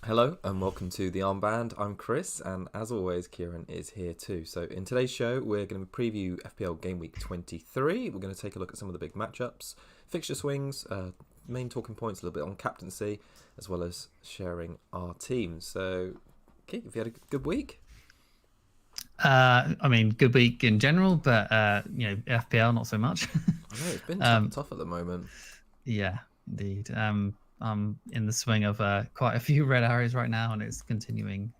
Hello and welcome to the Armband. I'm Chris, and as always, Kieran is here too. So in today's show, we're going to preview FPL Gameweek 23. We're going to take a look at some of the big matchups, fixture swings, main talking points, a little bit on captaincy, as well as sharing our teams. So, Keith, have you had a good week? Good week in general, but FPL not so much. I know it's been tough at the moment. Yeah, indeed. I'm in the swing of quite a few red arrows right now, and it's continuing.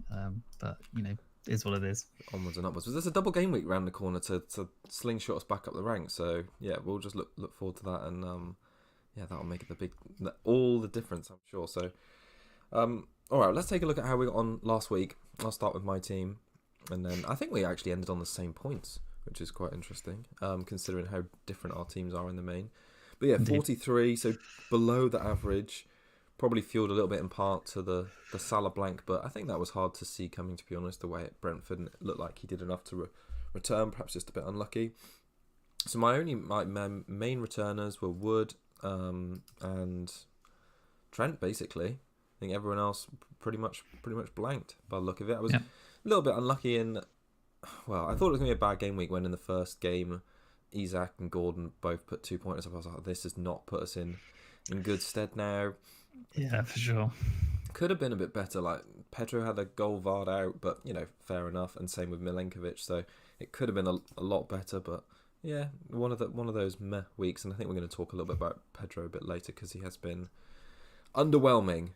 But is what it is. Onwards and upwards. There's a double game week round the corner to slingshot us back up the ranks. So yeah, we'll just look forward to that, and that'll make all the difference, I'm sure. So, all right, let's take a look at how we got on last week. I'll start with my team, and then I think we actually ended on the same points, which is quite interesting, considering how different our teams are in the main. But yeah, 43, so below the average, probably fueled a little bit in part to the Salah blank, but I think that was hard to see coming, to be honest, the way at Brentford, and it looked like he did enough to return, perhaps just a bit unlucky. So my main returners were Wood and Trent, basically. I think everyone else pretty much blanked by the look of it. I was a little bit unlucky in, well, I thought it was going to be a bad game week when in the first game Isaac and Gordon both put 2 pointers up. I was like, this has not put us in good stead now. Yeah, for sure. Could have been a bit better. Like Pedro had a goal VAR'd out, but fair enough. And same with Milenkovic, so it could have been a lot better. But yeah, one of those meh weeks. And I think we're going to talk a little bit about Pedro a bit later because he has been underwhelming.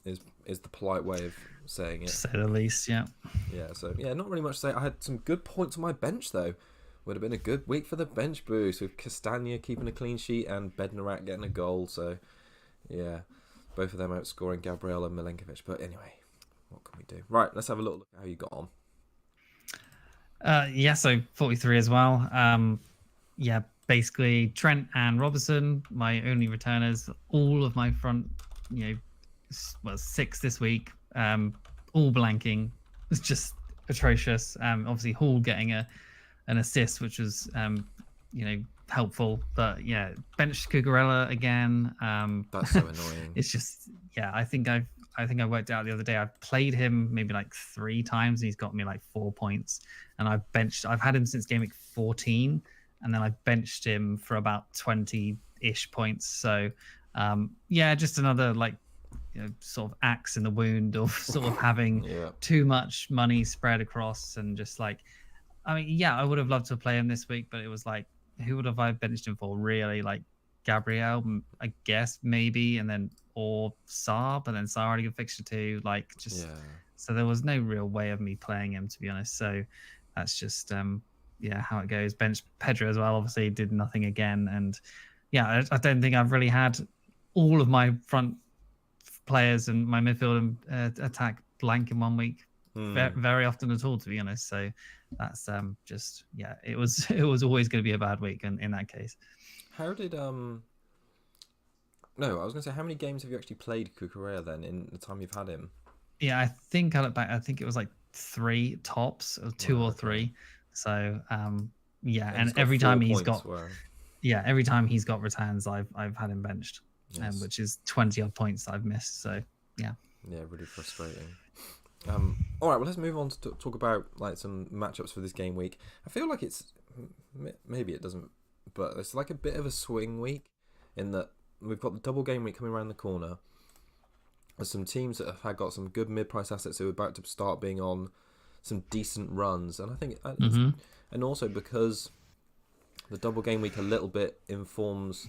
Is the polite way of saying it, to say the least. Yeah. Yeah. So yeah, not really much to say. I had some good points on my bench though. Would have been a good week for the bench boost with Castagna keeping a clean sheet and Bednarak getting a goal. So, yeah, both of them outscoring Gabriel and Milenkovic. But anyway, what can we do? Right, let's have a look at how you got on. So 43 as well. Basically Trent and Robertson, my only returners. All of my front, 6 this week. All blanking. It's just atrocious. Obviously Hall getting an assist, which was helpful, but yeah, benched Cucurella again. That's so annoying. It's just I think I worked out the other day. I've played him maybe like 3 times and he's got me like 4 points, and I've had him since game week 14, and then I benched him for about 20-ish points. So just another sort of axe in the wound of sort of having too much money spread across, and just I would have loved to play him this week, but it was like, who would have I benched him for? Really, like Gabriel, I guess maybe, and then or Saar, but then Saar already got fixture too. So there was no real way of me playing him, to be honest. So that's just how it goes. Benched Pedro as well. Obviously, did nothing again, and I don't think I've really had all of my front players and my midfield and attack blank in 1 week. Very often at all, to be honest. So that's it was always going to be a bad week in that case. How did no, I was going to say, how many games have you actually played Cucurella then in the time you've had him? Yeah, I think I look back, I think it was like 3 tops, or 2 or 3. So and every time every time he's got returns, I've had him benched, which is 20 odd points that I've missed. So yeah, really frustrating. All right, well, let's move on to talk about some matchups for this game week. I feel like maybe it doesn't, but it's like a bit of a swing week in that we've got the double game week coming around the corner. There's some teams that have got some good mid-price assets who are about to start being on some decent runs, and I think, and also because the double game week a little bit informs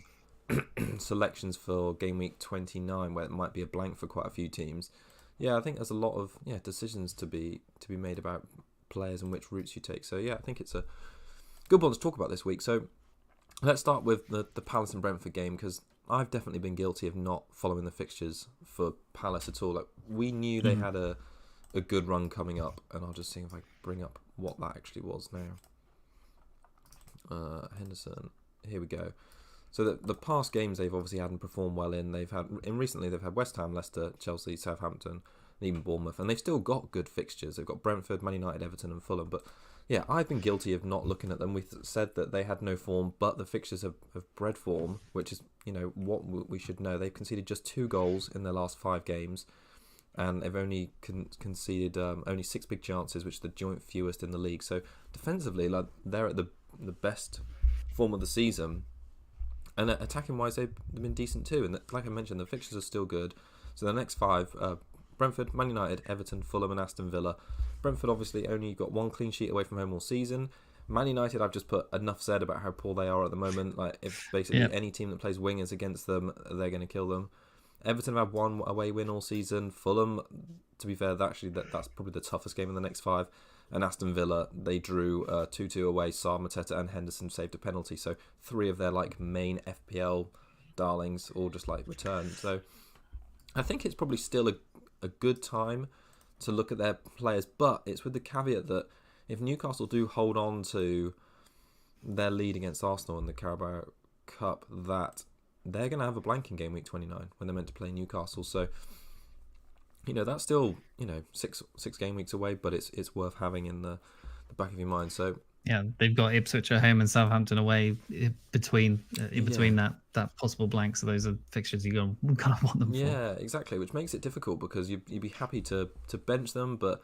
selections for game week 29, where it might be a blank for quite a few teams. Yeah, I think there's a lot of decisions to be made about players and which routes you take. So yeah, I think it's a good one to talk about this week. So let's start with the Palace and Brentford game, because I've definitely been guilty of not following the fixtures for Palace at all. Like, we knew they had a good run coming up, and I'll just see if I bring up what that actually was now. Henderson, here we go. So the past games they've obviously hadn't performed well in. Recently they've had West Ham, Leicester, Chelsea, Southampton, and even Bournemouth, and they've still got good fixtures. They've got Brentford, Man United, Everton, and Fulham. But yeah, I've been guilty of not looking at them. We said that they had no form, but the fixtures have bred form, which is what we should know. They've conceded just 2 goals in their last 5 games. and they've only conceded only 6 big chances, which is the joint fewest in the league. So defensively, like, they're at the best form of the season, and attacking wise, they've been decent too. And like I mentioned, the fixtures are still good. So the next 5: Brentford, Man United, Everton, Fulham, and Aston Villa. Brentford obviously only got 1 clean sheet away from home all season. Man United, I've just put enough said about how poor they are at the moment. Like, if basically any team that plays wingers against them, they're going to kill them. Everton have 1 away win all season. Fulham, to be fair, that's probably the toughest game in the next 5. And Aston Villa, they drew 2-2 away. Sarr, Mateta, and Henderson saved a penalty. So 3 of their like main FPL darlings all just like returned. So I think it's probably still a good time to look at their players, but it's with the caveat that if Newcastle do hold on to their lead against Arsenal in the Carabao Cup, that they're going to have a blank in game week 29 when they're meant to play Newcastle. So, that's still, 6 game weeks away, but it's worth having in the back of your mind. So yeah, they've got Ipswich at home and Southampton away in between that possible blank. So those are fixtures you kind of want them for. Yeah, exactly, which makes it difficult because you'd be happy to bench them, but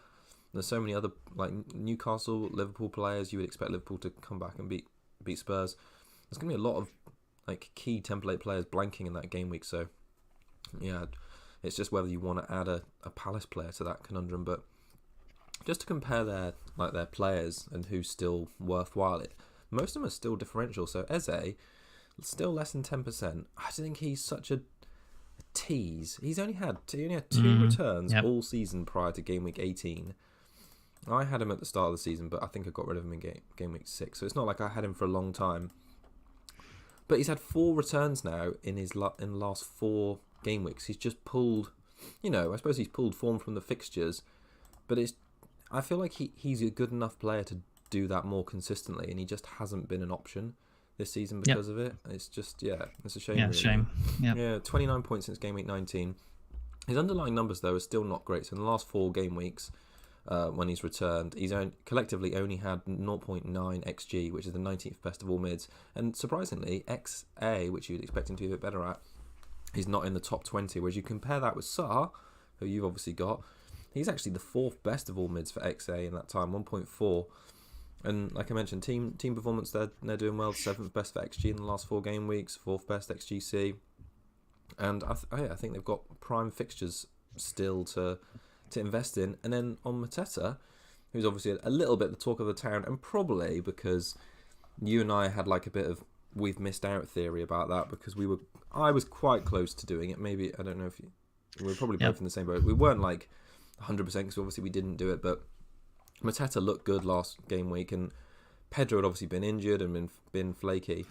there's so many other like Newcastle, Liverpool players. You would expect Liverpool to come back and beat Spurs. There's going to be a lot of like key template players blanking in that game week. So yeah, it's just whether you want to add a Palace player to that conundrum. But just to compare their players and who's still worthwhile, most of them are still differential. So Eze, still less than 10%. I think he's such a tease. He only had 2 returns all season prior to game week 18. I had him at the start of the season, but I think I got rid of him in game week 6. So it's not like I had him for a long time. But he's had 4 returns now in the last 4 game weeks. He's just pulled, I suppose he's pulled form from the fixtures, but I feel like he's a good enough player to do that more consistently, and he just hasn't been an option this season because of it. It's just, it's a shame. Yeah, really. shame. Yeah, 29 points since game week 19. His underlying numbers, though, are still not great. So in the last 4 game weeks, when he's returned, he's collectively only had 0.9 XG, which is the 19th best of all mids. And surprisingly, XA, which you'd expect him to be a bit better at, he's not in the top 20. Whereas you compare that with Sarr, who you've obviously got, he's actually the 4th best of all mids for XA in that time, 1.4. And like I mentioned, team performance, they're doing well. 7th best for XG in the last 4 game weeks, 4th best XGC. And I think they've got prime fixtures still to invest in. And then on Mateta, who's obviously a little bit the talk of the town, and probably because you and I had like a bit of we've missed out theory about that, because I was quite close to doing it. Maybe, I don't know if we were probably both in the same boat. We weren't like 100% because obviously we didn't do it, but Mateta looked good last game week, and Pedro had obviously been injured and been flaky.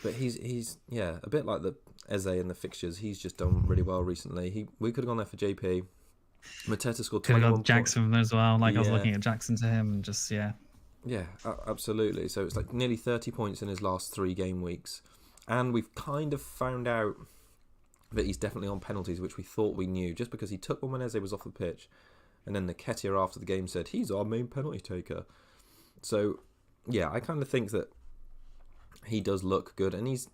But he's a bit like the Eze in the fixtures. He's just done really well recently. We could have gone there for JP. Mateta scored 21 points. Jackson as well. I was looking at Jackson to him and just Yeah, absolutely. So it's like nearly 30 points in his last 3 game weeks. And we've kind of found out that he's definitely on penalties, which we thought we knew, just because he took one when Eze was off the pitch. And then Nketiah after the game said, he's our main penalty taker. So, yeah, I kind of think that he does look good. And he's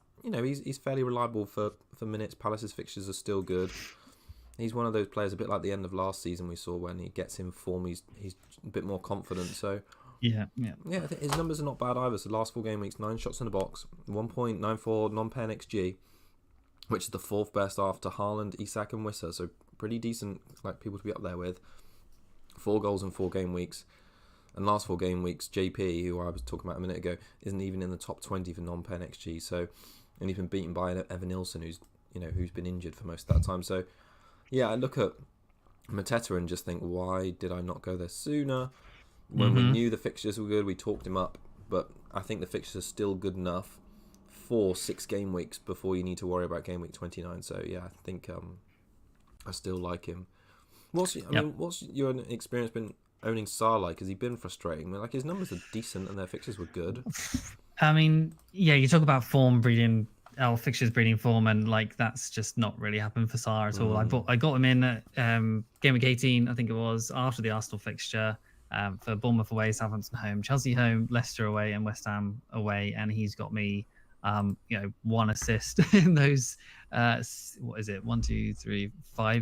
fairly reliable for minutes. Palace's fixtures are still good. He's one of those players, a bit like the end of last season we saw, when he gets in form, he's a bit more confident. So, yeah, I think his numbers are not bad either. So last 4 game weeks, 9 shots in the box, 1.94 non-pen XG, which is the 4th best after Haaland, Isak and Wissa. So pretty decent, like people to be up there with. 4 goals in 4 game weeks. And last 4 game weeks, JP, who I was talking about a minute ago, isn't even in the top 20 for non-pen XG. So, and he's been beaten by Evan Nilsson, who's been injured for most of that time. So, yeah, I look at Mateta and just think, why did I not go there sooner? When we knew the fixtures were good, we talked him up. But I think the fixtures are still good enough for 6 game weeks before you need to worry about game week 29. So, yeah, I think I still like him. What's your experience been owning Sarr like? Has he been frustrating? I mean, like, his numbers are decent and their fixtures were good. I mean, yeah, you talk about form breeding, fixtures breeding form, and like that's just not really happened for Sarr at all. I got him in at game week 18, I think it was, after the Arsenal fixture, for Bournemouth away, Southampton home, Chelsea home, Leicester away, and West Ham away, and he's got me 1 assist in those 5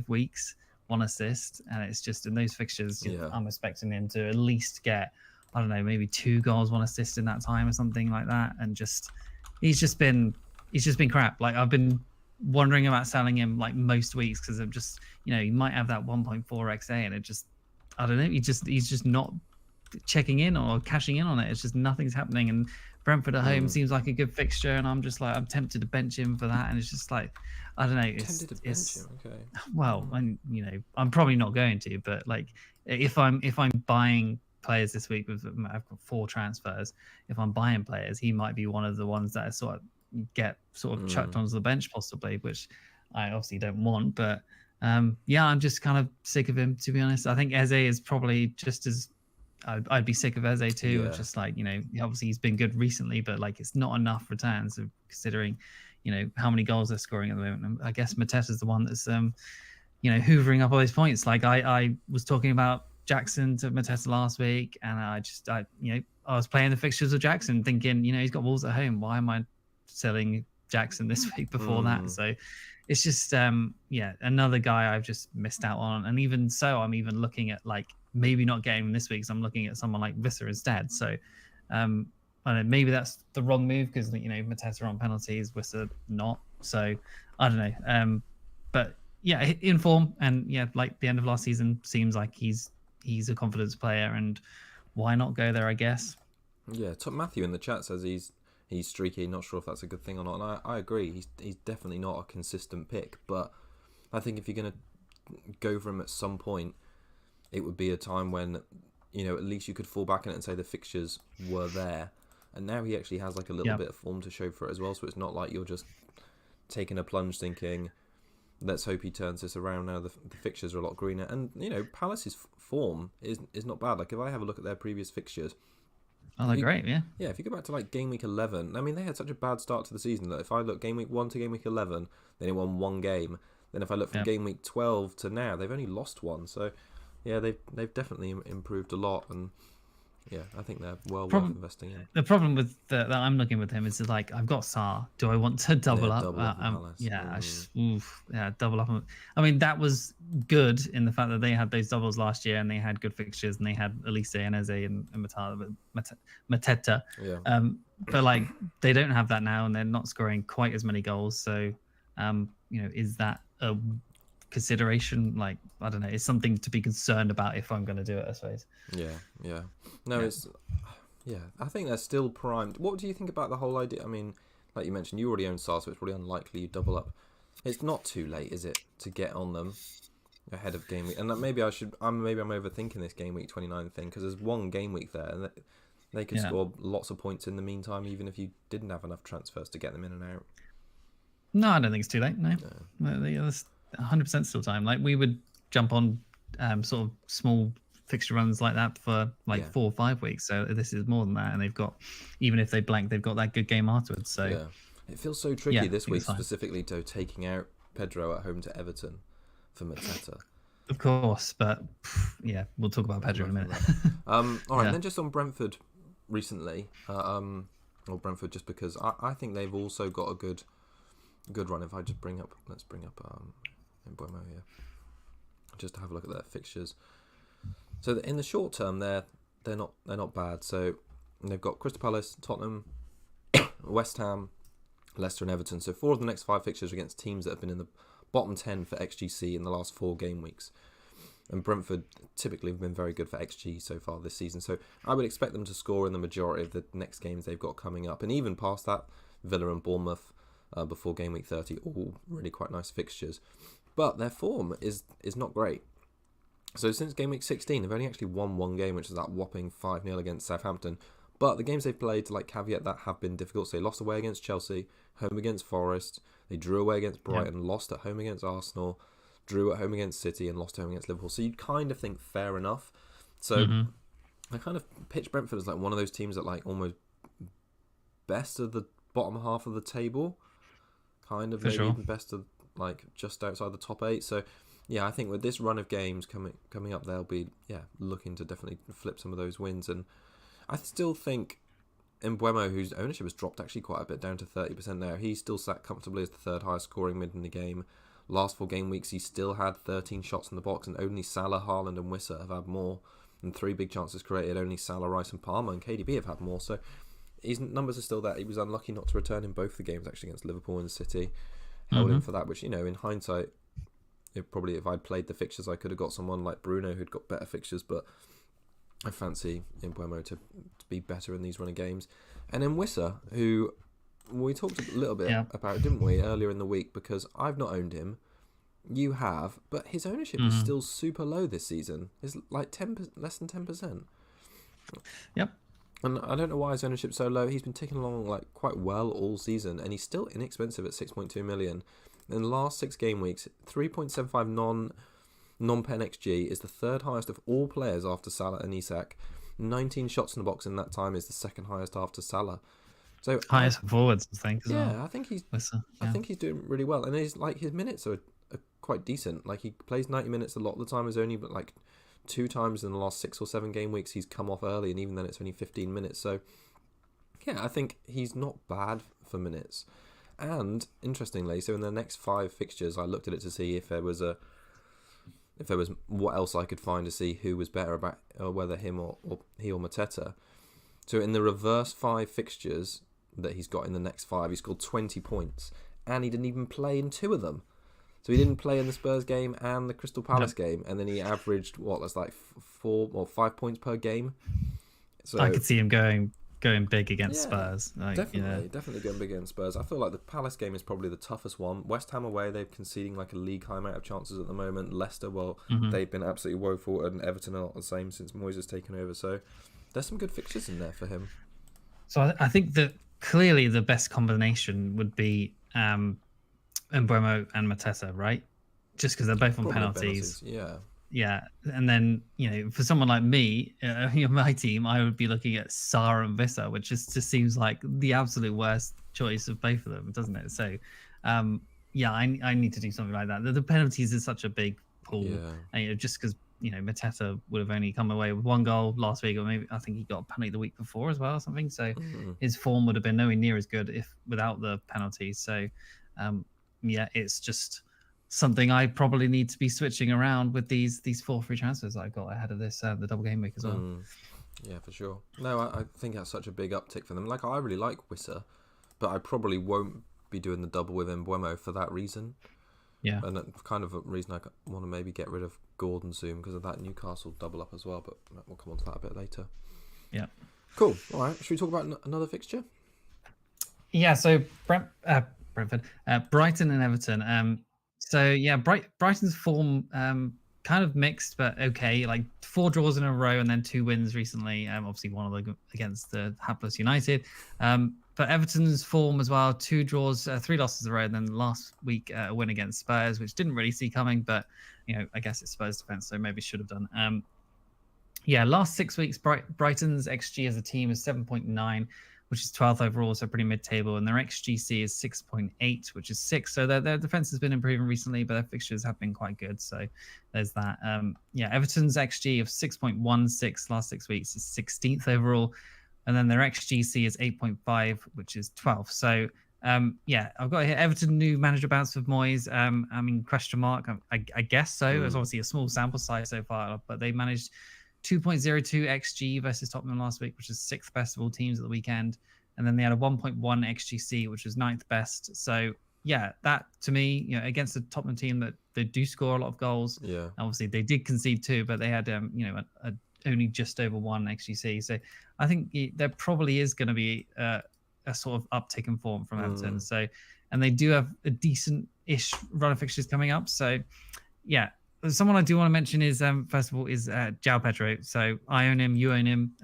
weeks 1 assist, and it's just in those fixtures, Yeah. I'm expecting him to at least get, I don't know, maybe 2 goals, 1 assist in that time or something like that. And he's just been crap. Like, I've been wondering about selling him like most weeks because I'm just, he might have that 1.4 XA, and it just, I don't know, he's just not checking in or cashing in on it. It's just nothing's happening. And Brentford at home seems like a good fixture, and I'm just like, I'm tempted to bench him for that. And it's just like, I don't know. Tempted to bench him, okay. Well, and I'm probably not going to, but like, if I'm buying players this week I've got 4 transfers. If I'm buying players, he might be one of the ones that I get chucked onto the bench possibly, which I obviously don't want. But yeah, I'm just kind of sick of him, to be honest. I think Eze is probably just as I'd be sick of Eze too. Yeah. Just like, obviously he's been good recently, but like, it's not enough returns considering, how many goals they're scoring at the moment. And I guess Mateta's the one that's, hoovering up all these points. Like I was talking about Jackson to Mateta last week, and I was playing the fixtures of Jackson thinking, he's got Wolves at home. Why am I selling Jackson this week before that? So it's just, another guy I've just missed out on. And even so, I'm even looking at like, maybe not getting him this week, because I'm looking at someone like Visser instead. So I don't know, maybe that's the wrong move because Mateta on penalties, Visser not. So I don't know. But yeah, in form, and yeah, like the end of last season seems like he's a confidence player, and why not go there, I guess. Yeah, Matthew in the chat says he's streaky. Not sure if that's a good thing or not, and I agree. He's definitely not a consistent pick, but I think if you're gonna go for him at some point, it would be a time when, at least you could fall back on it and say the fixtures were there. And now he actually has like a little bit of form to show for it as well. So it's not like you're just taking a plunge thinking, let's hope he turns this around now. The fixtures are a lot greener. And, Palace's form is not bad. Like, if I have a look at their previous fixtures. Oh, they're great, yeah. Yeah, if you go back to like game week 11, I mean, they had such a bad start to the season that if I look game week 1 to game week 11, they only won 1 game. Then if I look from game week 12 to now, they've only lost 1. So, yeah, they've definitely improved a lot, and yeah, I think they're worth investing in. The problem with that I'm looking with him is like, I've got Sarr. Do I want to double up? Double up double up. I mean, that was good in the fact that they had those doubles last year, and they had good fixtures, and they had Elise and Eze and Mateta. Yeah. But like, they don't have that now, and they're not scoring quite as many goals. So, is that a consideration? Like, I don't know, it's something to be concerned about if I'm going to do it, I suppose. It's I think they're still primed. What do you think about the whole idea? I mean, like you mentioned, you already own Sarr, so it's probably unlikely you double up. It's not too late, is it, to get on them ahead of game week? And maybe I'm overthinking this game week 29 thing, because there's 1 game week there, and they could score lots of points in the meantime, even if you didn't have enough transfers to get them in and out. No, I don't think it's too late. No. There's 100% still time. Like, we would jump on sort of small fixture runs like that for 4 or 5 weeks. So this is more than that, and they've got, even if they blank, they've got that good game afterwards. So it feels so tricky this week, specifically to taking out Pedro at home to Everton for Mateta. Of course, but yeah, we'll talk about Pedro in a minute. All right, then just on Brentford recently, or Brentford, just because I think they've also got a good run. If I just let's bring up Mbuemo here, just to have a look at their fixtures. So in the short term, they're not bad. So they've got Crystal Palace, Tottenham, West Ham, Leicester, and Everton. So 4 of the next 5 fixtures are against teams that have been in the bottom 10 for XGC in the last 4 game weeks. And Brentford typically have been very good for XG so far this season. So I would expect them to score in the majority of the next games they've got coming up, and even past that, Villa and Bournemouth before game week 30, all really quite nice fixtures. But their form is not great. So since game week 16, they've only actually won 1 game, which is that whopping 5-0 against Southampton. But the games they've played, to caveat that, have been difficult. So they lost away against Chelsea, home against Forest. They drew away against Brighton, lost at home against Arsenal, drew at home against City, and lost at home against Liverpool. So you'd kind of think fair enough. So I kind of pitch Brentford as one of those teams that almost best of the bottom half of the table. Kind of, maybe even best of just outside the top 8. So yeah, I think with this run of games coming up, they'll be looking to definitely flip some of those wins. And I still think Mbuemo, whose ownership has dropped actually quite a bit, down to 30% now, he's still sat comfortably as the 3rd highest scoring mid in the game. last 4 game weeks, he still had 13 shots in the box, and only Salah, Haaland, and Wissa have had more. And 3 big chances created, only Salah, Rice, and Palmer and KDB have had more. So his numbers are still there. He was unlucky not to return in both the games actually against Liverpool and City. Held him for that, which, in hindsight, probably if I'd played the fixtures, I could have got someone like Bruno who'd got better fixtures, but I fancy Mbeumo to be better in these running games. And then Wissa, who we talked a little bit about, didn't we, earlier in the week, because I've not owned him. You have, but his ownership is still super low this season. It's like less than 10%. Yep. And I don't know why his ownership's so low. He's been ticking along like quite well all season, and he's still inexpensive at 6.2 million. In the last 6 game weeks, 3.75 non-pen XG is the 3rd highest of all players after Salah and Isak. 19 shots in the box in that time is the 2nd highest after Salah. So highest forwards, I think. I think he's. I think he's doing really well, and his minutes are quite decent. Like, he plays 90 minutes a lot of the time. Is only but like 2 times in the last 6 or 7 game weeks he's come off early, and even then it's only 15 minutes. So I think he's not bad for minutes. And interestingly, so in the next 5 fixtures, I looked at it to see if there was what else I could find to see who was better about whether him or he or Mateta. So in the reverse 5 fixtures that he's got in the next 5, he scored 20 points, and he didn't even play in 2 of them. So he didn't play in the Spurs game and the Crystal Palace game, and then he averaged that's like 4 or 5 points per game. So I could see him going big against Spurs. Definitely going big against Spurs. I feel like the Palace game is probably the toughest one. West Ham away, they're conceding like a league high amount of chances at the moment. Leicester, they've been absolutely woeful, and Everton are not the same since Moyes has taken over. So there's some good fixtures in there for him. So I think that clearly the best combination would be Mbeumo and Mateta, right? Just because they're both on penalties. Yeah, and then for someone like me, my team, I would be looking at Sarr and Wissa, which just seems like the absolute worst choice of both of them, doesn't it? So, I need to do something like that. The penalties is such a big pool, and just because Mateta would have only come away with 1 goal last week, or maybe I think he got a penalty the week before as well or something. So his form would have been nowhere near as good without the penalties. So, it's just something I probably need to be switching around with these 4 free transfers that I got ahead of this the double game week as well. Yeah, for sure. No, I think that's such a big uptick for them. Like, I really like Wissa, but I probably won't be doing the double with Mbeumo for that reason. Yeah, and kind of a reason I want to maybe get rid of Gordon soon because of that Newcastle double up as well. But we'll come on to that a bit later. Yeah, cool. All right, should we talk about another fixture? Yeah, so Brentford, Brighton and Everton. Brighton's form kind of mixed, but okay. Like 4 draws in a row and then 2 wins recently. Obviously one of them against the hapless United. But Everton's form as well: 2 draws, 3 losses in a row, and then last week a win against Spurs, which didn't really see coming. But I guess it's Spurs defense, so maybe should have done. Last 6 weeks, Brighton's XG as a team is 7.9. which is 12th overall, so pretty mid-table, and their XGC is 6.8, which is 6. So their defense has been improving recently, but their fixtures have been quite good. So there's that. Everton's XG of 6.16 last 6 weeks is 16th overall, and then their XGC is 8.5, which is 12th. So I've got here Everton new manager bounce with Moyes. Question mark. I guess so. It's obviously a small sample size so far, but they managed 2.02 XG versus Tottenham last week, which is 6th best of all teams at the weekend. And then they had a 1.1 XGC, which was 9th best. So that to me, against a Tottenham team that they do score a lot of goals. Yeah. Obviously they did concede 2, but they had only just over 1 XGC. So I think there probably is going to be a sort of uptick in form from Everton. So, and they do have a decent-ish run of fixtures coming up. So someone I do want to mention is first of all is João Pedro. So I own him, you own him.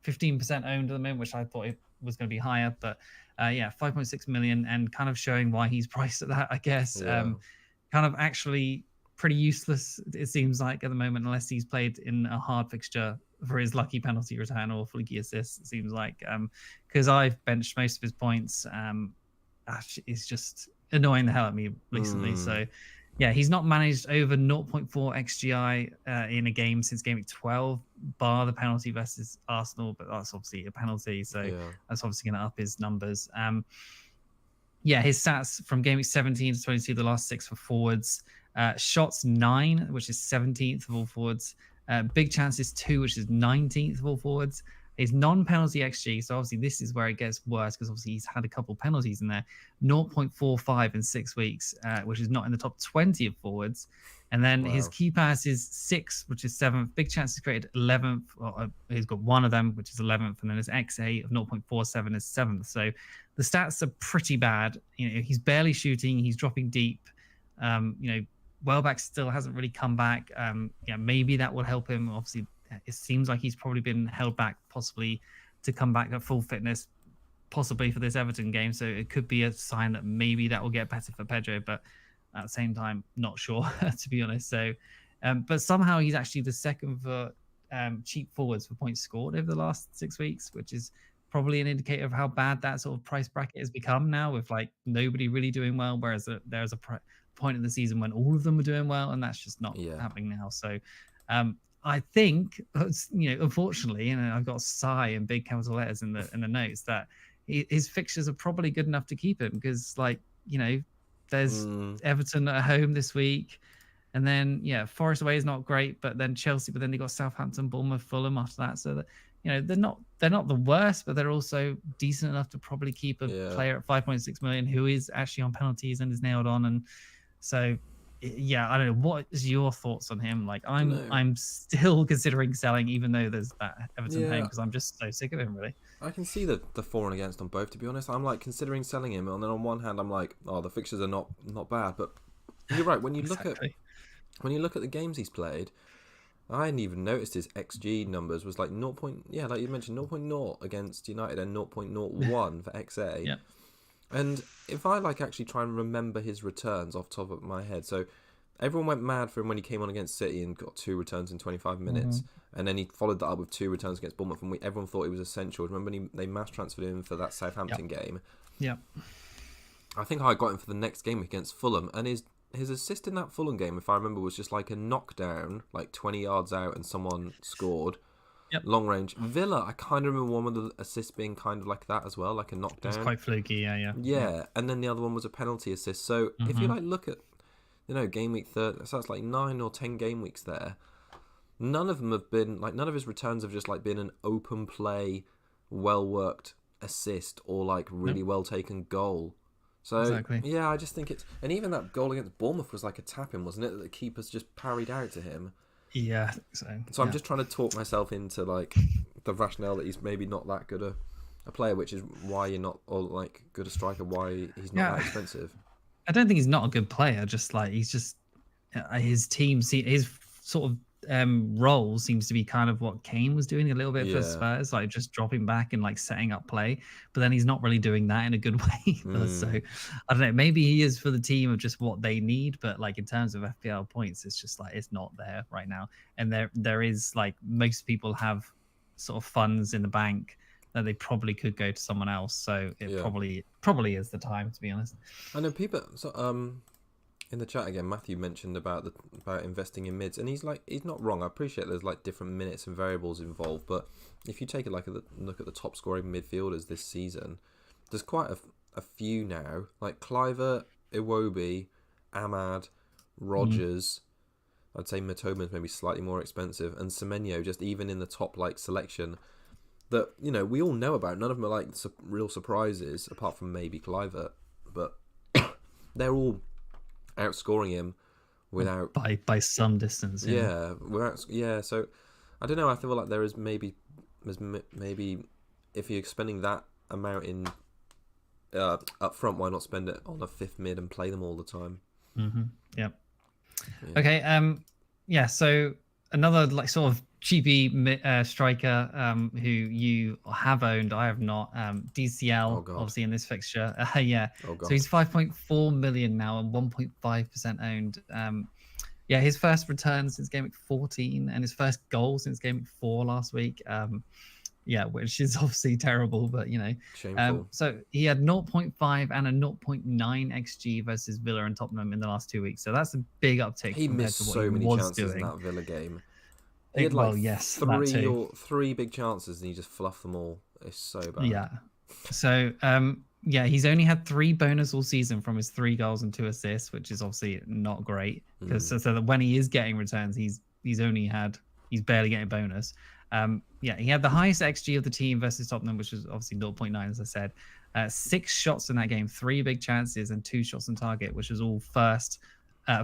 15% owned at the moment, which I thought it was going to be higher, but 5.6 million, and kind of showing why he's priced at that, I guess. Kind of actually pretty useless, it seems like, at the moment, unless he's played in a hard fixture for his lucky penalty return or fluky assist, it seems like. Because I've benched most of his points. It's just annoying the hell at me recently. So he's not managed over 0.4 XGI in a game since game week 12, bar the penalty versus Arsenal, but that's obviously a penalty, so that's obviously going to up his numbers. Yeah, his stats from game week 17 to 22, the last 6 for forwards. Shots 9, which is 17th of all forwards. Big chances 2, which is 19th of all forwards. His non-penalty XG, so obviously this is where it gets worse because obviously he's had a couple penalties in there. 0.45 in 6 weeks, which is not in the top 20 of forwards. And then his key pass is 6, which is 7th. Big chances created 11th. Well, he's got one of them, which is 11th. And then his XA of 0.47 is 7th. So the stats are pretty bad. He's barely shooting. He's dropping deep. Welbeck still hasn't really come back. Maybe that will help him. Obviously, it seems like he's probably been held back possibly to come back at full fitness, possibly for this Everton game. So it could be a sign that maybe that will get better for Pedro. But at the same time, not sure, to be honest. So, but somehow he's actually the second for cheap forwards for points scored over the last 6 weeks, which is probably an indicator of how bad that sort of price bracket has become now, with like nobody really doing well, whereas there's a point in the season when all of them were doing well, and that's just not happening now. So I think, unfortunately, and I've got sigh in big capital letters in the notes, that his fixtures are probably good enough to keep him, because there's Everton at home this week, and then Forest away is not great, but then Chelsea, but then they got Southampton, Bournemouth, Fulham after that. So that they're not the worst, but they're also decent enough to probably keep a player at 5.6 million who is actually on penalties and is nailed on. And so I don't know, what is your thoughts on him? Like I'm still considering selling, even though there's that Everton home, because I'm just so sick of him, really. I can see the for and against on both, to be honest. I'm like considering selling him, and then on one hand I'm like, oh, the fixtures are not bad, but you're right, when you look at the games he's played, I hadn't even noticed his XG numbers was like 0. Like you mentioned, 0.0 against United and 0.01 for XA. Yeah. And if I actually try and remember his returns off the top of my head, so everyone went mad for him when he came on against City and got 2 returns in 25 minutes, and then he followed that up with 2 returns against Bournemouth, and everyone thought he was essential. Remember when they mass transferred him for that Southampton game? Yeah. I think I got him for the next game against Fulham, and his assist in that Fulham game, if I remember, was just like a knockdown, like 20 yards out, and someone scored. Yep. Long range. Villa, I kind of remember one of the assists being kind of like that as well, like a knockdown. It's quite fluky, yeah. And then the other one was a penalty assist. So if you look at, game week 30, so that's like 9 or 10 game weeks there. None of them have been none of his returns have just been an open play, well worked assist or really well taken goal. So exactly. I just think it's, and even that goal against Bournemouth was like a tap-in, wasn't it? That the keeper's just parried out to him. Yeah, I think so. So I'm just trying to talk myself into the rationale that he's maybe not that good a player, which is why you're not, or good a striker, why he's not that expensive. I don't think he's not a good player. Just he's just his team, his sort of role seems to be kind of what Kane was doing a little bit for Spurs, just dropping back and setting up play. But then he's not really doing that in a good way. So I don't know. Maybe he is for the team of just what they need, but in terms of FPL points, it's just it's not there right now. And there is most people have sort of funds in the bank that they probably could go to someone else. So it probably is the time, to be honest. I know people. So in the chat again, Matthew mentioned about investing in mids, and he's not wrong. I appreciate there's different minutes and variables involved, but if you take a look at the top scoring midfielders this season, there's quite a few now, like Cliver, Iwobi, Ahmad, Rogers. I'd say Matoma's maybe slightly more expensive, and Semenyo just even in the top selection that we all know about. None of them are real surprises, apart from maybe Cliver, but they're all outscoring him without by some distance. So I don't know. I feel like there's maybe if you're spending that amount in up front, why not spend it on a fifth mid and play them all the time? Okay. So another sort of cheapy striker who you have owned, I have not. DCL, obviously in this fixture. So he's 5.4 million now and 1.5% owned. His first return since game week 14 and his first goal since game week 4 last week. Which is obviously terrible, but shameful. So he had 0.5 and a 0.9 XG versus Villa and Tottenham in the last 2 weeks. So that's a big uptick. He missed so many chances in that Villa game. He had 3 big chances and he just fluffed them all. It's so bad. Yeah. So Yeah, he's only had 3 bonus all season from his 3 goals and 2 assists, which is obviously not great. Because so that when he is getting returns, he's barely getting bonus. Yeah, he had the highest XG of the team versus Tottenham, which was obviously 0.9, as I said. 6 shots in that game, 3 big chances, and 2 shots on target, which was all first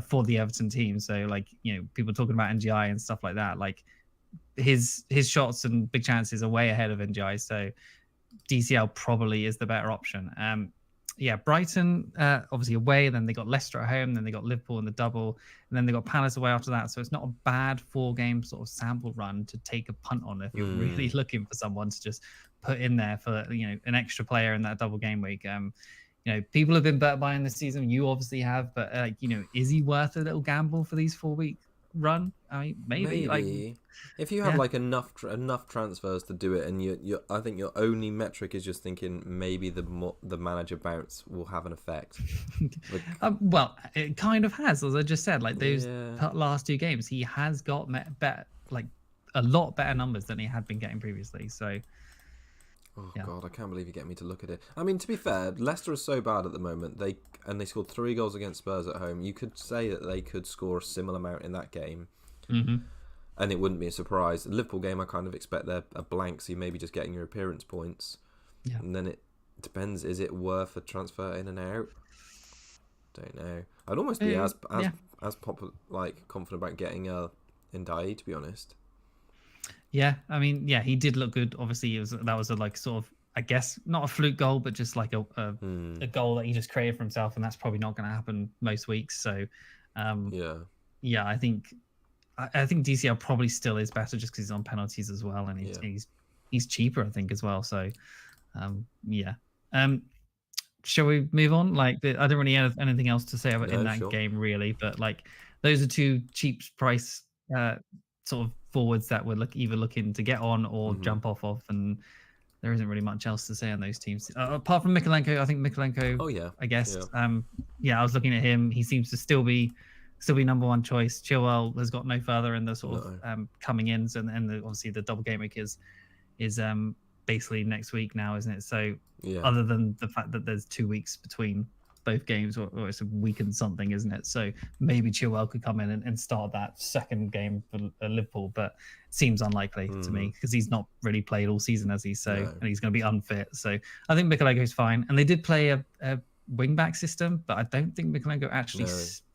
for the Everton team. So, like, people talking about NGI and stuff like that. Like, his shots and big chances are way ahead of NGI. So, DCL probably is the better option. Yeah, Brighton obviously away, then they got Leicester at home, then they got Liverpool in the double, and then they got Palace away after that. So it's not a bad 4-game sort of sample run to take a punt on if you're really looking for someone to just put in there for an extra player in that double game week. People have been bet buying this season. You obviously have, but is he worth a little gamble for these 4-week run? I mean, maybe. Like, if you have like enough transfers to do it, and you I think your only metric is just thinking maybe the manager bounce will have an effect. Well, it kind of has, as I just said. Like those last 2 games, he has got better, like a lot better numbers than he had been getting previously. So. Oh God, I can't believe you get me to look at it. I mean, to be fair, Leicester is so bad at the moment. They scored 3 goals against Spurs at home. You could say that they could score a similar amount in that game, and it wouldn't be a surprise. The Liverpool game, I kind of expect they're a blank, so you maybe just getting your appearance points. Yeah. And then it depends. Is it worth a transfer in and out? Don't know. I'd almost be as confident about getting Ndiaye, to be honest. Yeah, I mean, yeah, he did look good. Obviously, that was a like sort of, I guess, not a fluke goal, but just like a goal that he just created for himself, and that's probably not going to happen most weeks. So, yeah, I think DCL probably still is better just because he's on penalties as well, and he's cheaper, I think, as well. So, yeah. Shall we move on? Like, I don't really have anything else to say about in that game, really, but like, those are 2 cheap price sort of forwards that we're either looking to get on or jump off of, and there isn't really much else to say on those teams apart from Mykolenko. I think Mykolenko. Oh yeah, I guess. Yeah, I was looking at him. He seems to still be number 1 choice. Chilwell has got no further in the sort of coming ins, and obviously the double game week is basically next week now, isn't it? So other than the fact that there's 2 weeks between both games, or it's a week and something, isn't it? So maybe Chilwell could come in and start that second game for Liverpool, but it seems unlikely to me because he's not really played all season, has he? So and he's going to be unfit. So I think Mykolenko is fine, and they did play a wing back system, but I don't think Mykolenko actually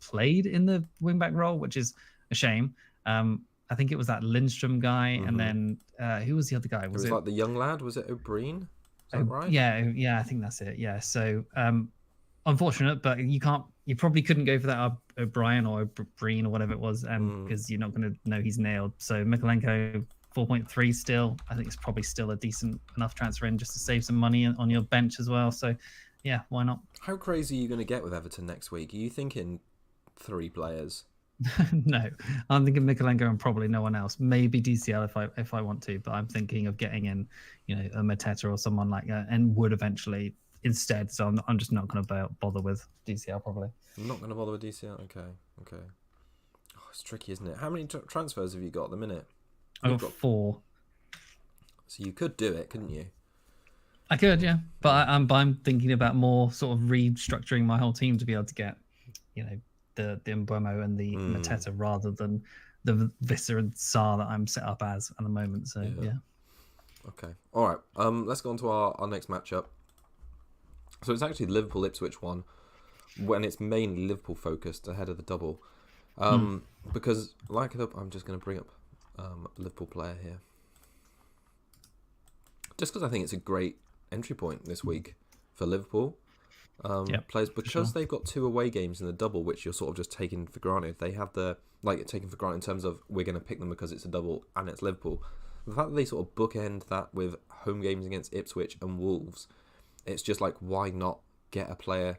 played in the wing back role, which is a shame. I think it was that Lindstrom guy, and then who was the other guy? Was it like the young lad? Was it O'Brien? Is that right? Yeah, I think that's it. Yeah, so unfortunate, but you probably couldn't go for that O'Brien or Breen or whatever it was, because you're not going to know he's nailed. So Mykolenko 4.3 still. I think it's probably still a decent enough transfer in just to save some money on your bench as well. So yeah, why not? How crazy are you going to get with Everton next week? Are you thinking 3 players? No, I'm thinking Mykolenko and probably no one else. Maybe DCL if I want to, but I'm thinking of getting in, a Mateta or someone like that, and would eventually instead. So I'm just not going to bother with DCL probably. I'm not going to bother with DCL. Okay. Oh, it's tricky, isn't it? How many transfers have you got at the minute? I've got 4. So you could do it, couldn't you? I could, yeah, but I'm thinking about more sort of restructuring my whole team to be able to get, the Mbeumo and the Mateta rather than the Visser and Sarr that I'm set up as at the moment. So yeah. Okay. All right. Let's go on to our next matchup. So it's actually the Liverpool Ipswich one, when it's mainly Liverpool focused ahead of the double. Because I'm just going to bring up a Liverpool player here, just because I think it's a great entry point this week for Liverpool. Players, because they've got 2 away games in the double, which you're sort of just taking for granted. They have taken for granted in terms of we're going to pick them because it's a double and it's Liverpool. The fact that they sort of bookend that with home games against Ipswich and Wolves, it's just like, why not get a player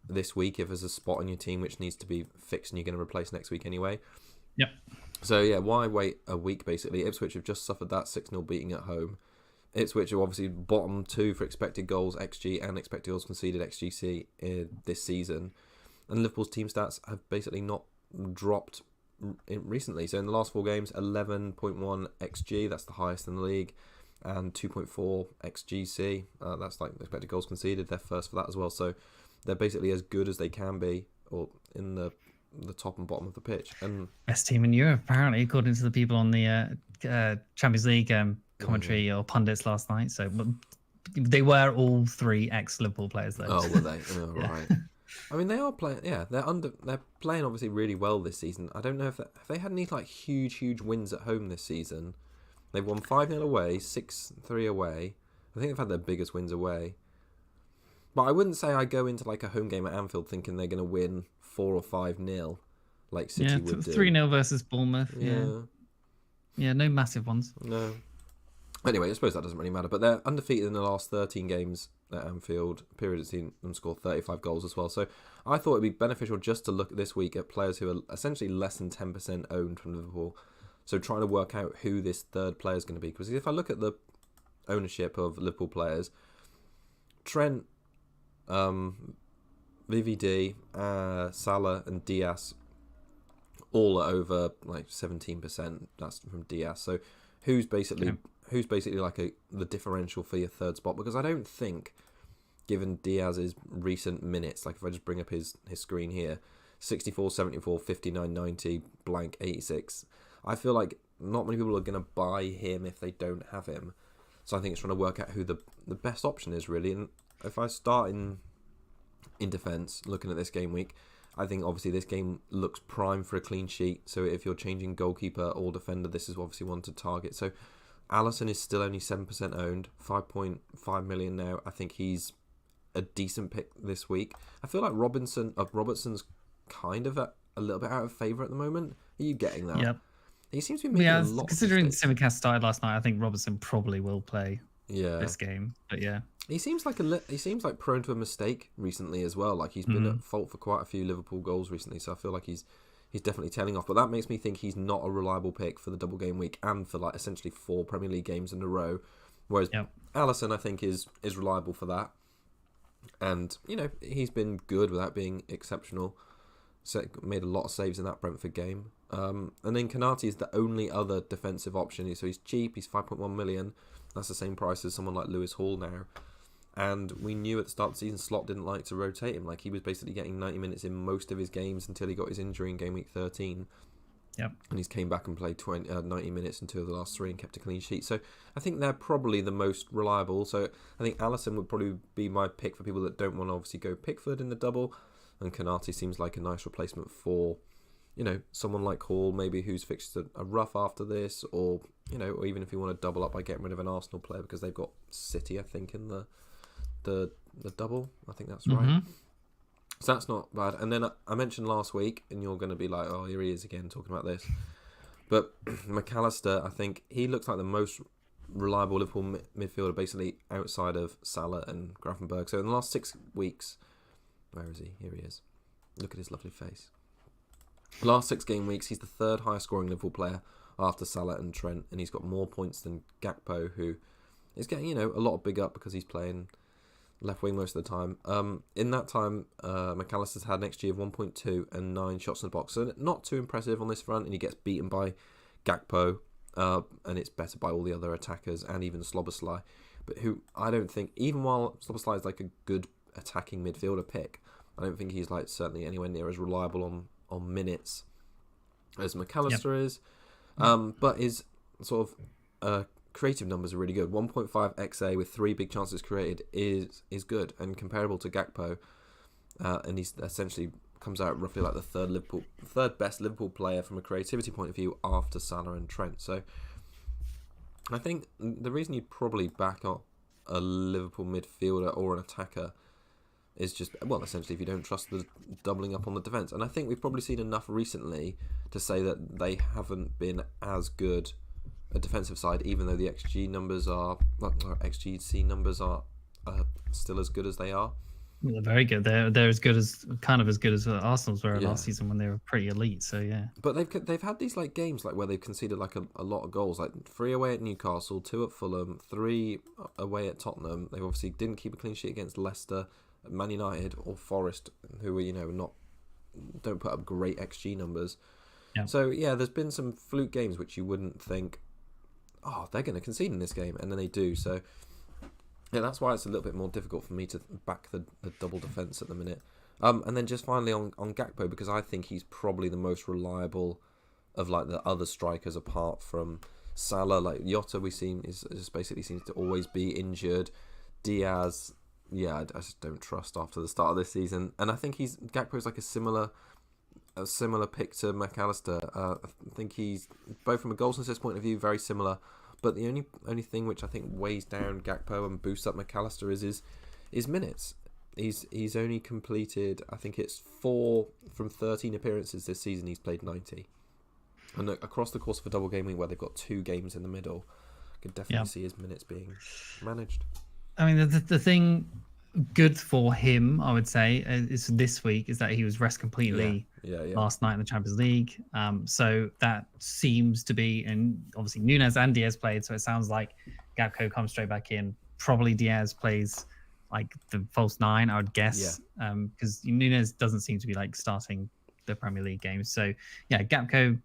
this week if there's a spot on your team which needs to be fixed and you're going to replace next week anyway? Yep. So yeah, why wait a week basically? Ipswich have just suffered that 6-0 beating at home. Ipswich are obviously bottom 2 for expected goals XG and expected goals conceded XGC this season, and Liverpool's team stats have basically not dropped recently. So in the last 4 games, 11.1 XG, that's the highest in the league, and 2.4 xGC. That's like expected goals conceded. They're first for that as well. So they're basically as good as they can be, or in the top and bottom of the pitch. And best team in Europe, apparently, according to the people on the Champions League commentary or pundits last night. So they were all 3 ex-Liverpool players, though. Oh, were they? Oh, right. I mean, they are playing. Yeah, they're playing obviously really well this season. I don't know if they had any like huge wins at home this season. They've won 5-0 away, 6-3 away. I think they've had their biggest wins away. But I wouldn't say I go into like a home game at Anfield thinking they're going to win 4 or 5-0 like City would do. 3-0 versus Bournemouth. Yeah. Yeah, no massive ones. No. Anyway, I suppose that doesn't really matter. But they're undefeated in the last 13 games at Anfield. Period has seen them score 35 goals as well. So I thought it'd be beneficial just to look this week at players who are essentially less than 10% owned from Liverpool. So trying to work out who this third player is going to be. Because if I look at the ownership of Liverpool players, Trent, VVD, Salah and Diaz all are over like 17%. That's from Diaz. So who's basically like the differential for your third spot? Because I don't think, given Diaz's recent minutes, like if I just bring up his screen here, 64, 74, 59, 90, blank 86, I feel like not many people are going to buy him if they don't have him. So I think it's trying to work out who the best option is, really. And if I start in defence, looking at this game week, I think obviously this game looks prime for a clean sheet. So if you're changing goalkeeper or defender, this is obviously one to target. So Alisson is still only 7% owned, 5.5 million now. I think he's a decent pick this week. I feel like Robertson's kind of a little bit out of favour at the moment. Are you getting that? Yep. He seems to be making a lot. Considering Simicast started last night, I think Robertson probably will play this game. But yeah, he seems like prone to a mistake recently as well. Like he's been at fault for quite a few Liverpool goals recently. So I feel like he's definitely tailing off. But that makes me think he's not a reliable pick for the double game week and for like essentially 4 Premier League games in a row. Whereas Alisson, I think, is reliable for that. And, you know, he's been good without being exceptional. So made a lot of saves in that Brentford game. And then Konate is the only other defensive option. So he's cheap. He's 5.1 million. That's the same price as someone like Lewis Hall now. And we knew at the start of the season Slot didn't like to rotate him. Like he was basically getting 90 minutes in most of his games until he got his injury in game week 13. Yep. And he's came back and played 90 minutes in 2 of the last 3 and kept a clean sheet. So I think they're probably the most reliable. So I think Alisson would probably be my pick for people that don't want to obviously go Pickford in the double. And Konate seems like a nice replacement for, you know, someone like Hall, maybe who's fixed a rough after this, or, you know, or even if you want to double up by getting rid of an Arsenal player because they've got City, I think, in the double. I think that's right. So that's not bad. And then I mentioned last week, and you're going to be like, oh, here he is again talking about this. But McAllister, I think he looks like the most reliable Liverpool midfielder, basically outside of Salah and Gravenberch. So in the last 6 weeks, where is he? Here he is. Look at his lovely face. Last 6 game weeks, he's the 3rd highest scoring Liverpool player after Salah and Trent, and he's got more points than Gakpo, who is getting, you know, a lot of big up because he's playing left wing most of the time. In that time, McAllister's had an XG of 1.2 and 9 shots in the box. So not too impressive on this front, and he gets beaten by Gakpo, and it's better by all the other attackers and even Sloboslai. But who I don't think, even while Sloboslai is like a good attacking midfielder pick, I don't think he's like certainly anywhere near as reliable on minutes as McAllister is. But his sort of creative numbers are really good. 1.5 XA with 3 big chances created is good and comparable to Gakpo, and he's essentially comes out roughly like the third best Liverpool player from a creativity point of view after Salah and Trent. So I think the reason you'd probably back up a Liverpool midfielder or an attacker is just, well, essentially if you don't trust the doubling up on the defence. And I think we've probably seen enough recently to say that they haven't been as good a defensive side, even though the XG numbers are, XGC numbers are still as good as they are. Well, they're very good. They're as good as Arsenal's were last season when they were pretty elite. So yeah. But they've had these like games like where they've conceded like a lot of goals, like 3 away at Newcastle, 2 at Fulham, 3 away at Tottenham. They obviously didn't keep a clean sheet against Leicester, Man United, or Forest, who were don't put up great XG numbers. Yeah. So yeah, there's been some fluke games which you wouldn't think oh, they're going to concede in this game, and then they do. So yeah, that's why it's a little bit more difficult for me to back the double defense at the minute. And then just finally on Gakpo, because I think he's probably the most reliable of like the other strikers apart from Salah. Like Jota, is basically seems to always be injured. Diaz, yeah, I just don't trust after the start of this season. And I think Gakpo's like a similar pick to McAllister. I think he's both from a goals and assists point of view very similar. But the only thing which I think weighs down Gakpo and boosts up McAllister is his minutes. He's only completed, I think it's 4 from 13 appearances this season. He's played 90. And across the course of a double game week where they've got 2 games in the middle, I could definitely see his minutes being managed. I mean, the thing good for him, I would say, is this week is that he was rest completely last night in the Champions League. So that seems to be, and obviously Nunes and Diaz played, so it sounds like Gakpo comes straight back in. Probably Diaz plays like the false 9, I would guess, because Nunes doesn't seem to be like starting the Premier League games. So yeah, Gakpo.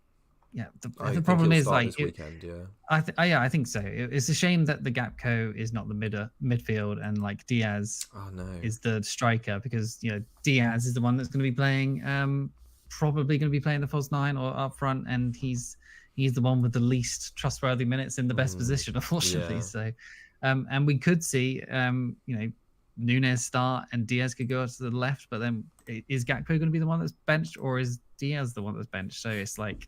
Yeah, the problem is like this weekend. I think so. It's a shame that the Gakpo is not the midfield and like Diaz is the striker, because Diaz is the one that's going to be playing, probably going to be playing the false 9 or up front, and he's the one with the least trustworthy minutes in the best position, unfortunately. Yeah. So, and we could see Nunes start and Diaz could go to the left, but then is Gakpo going to be the one that's benched, or is Diaz the one that's benched? So it's like,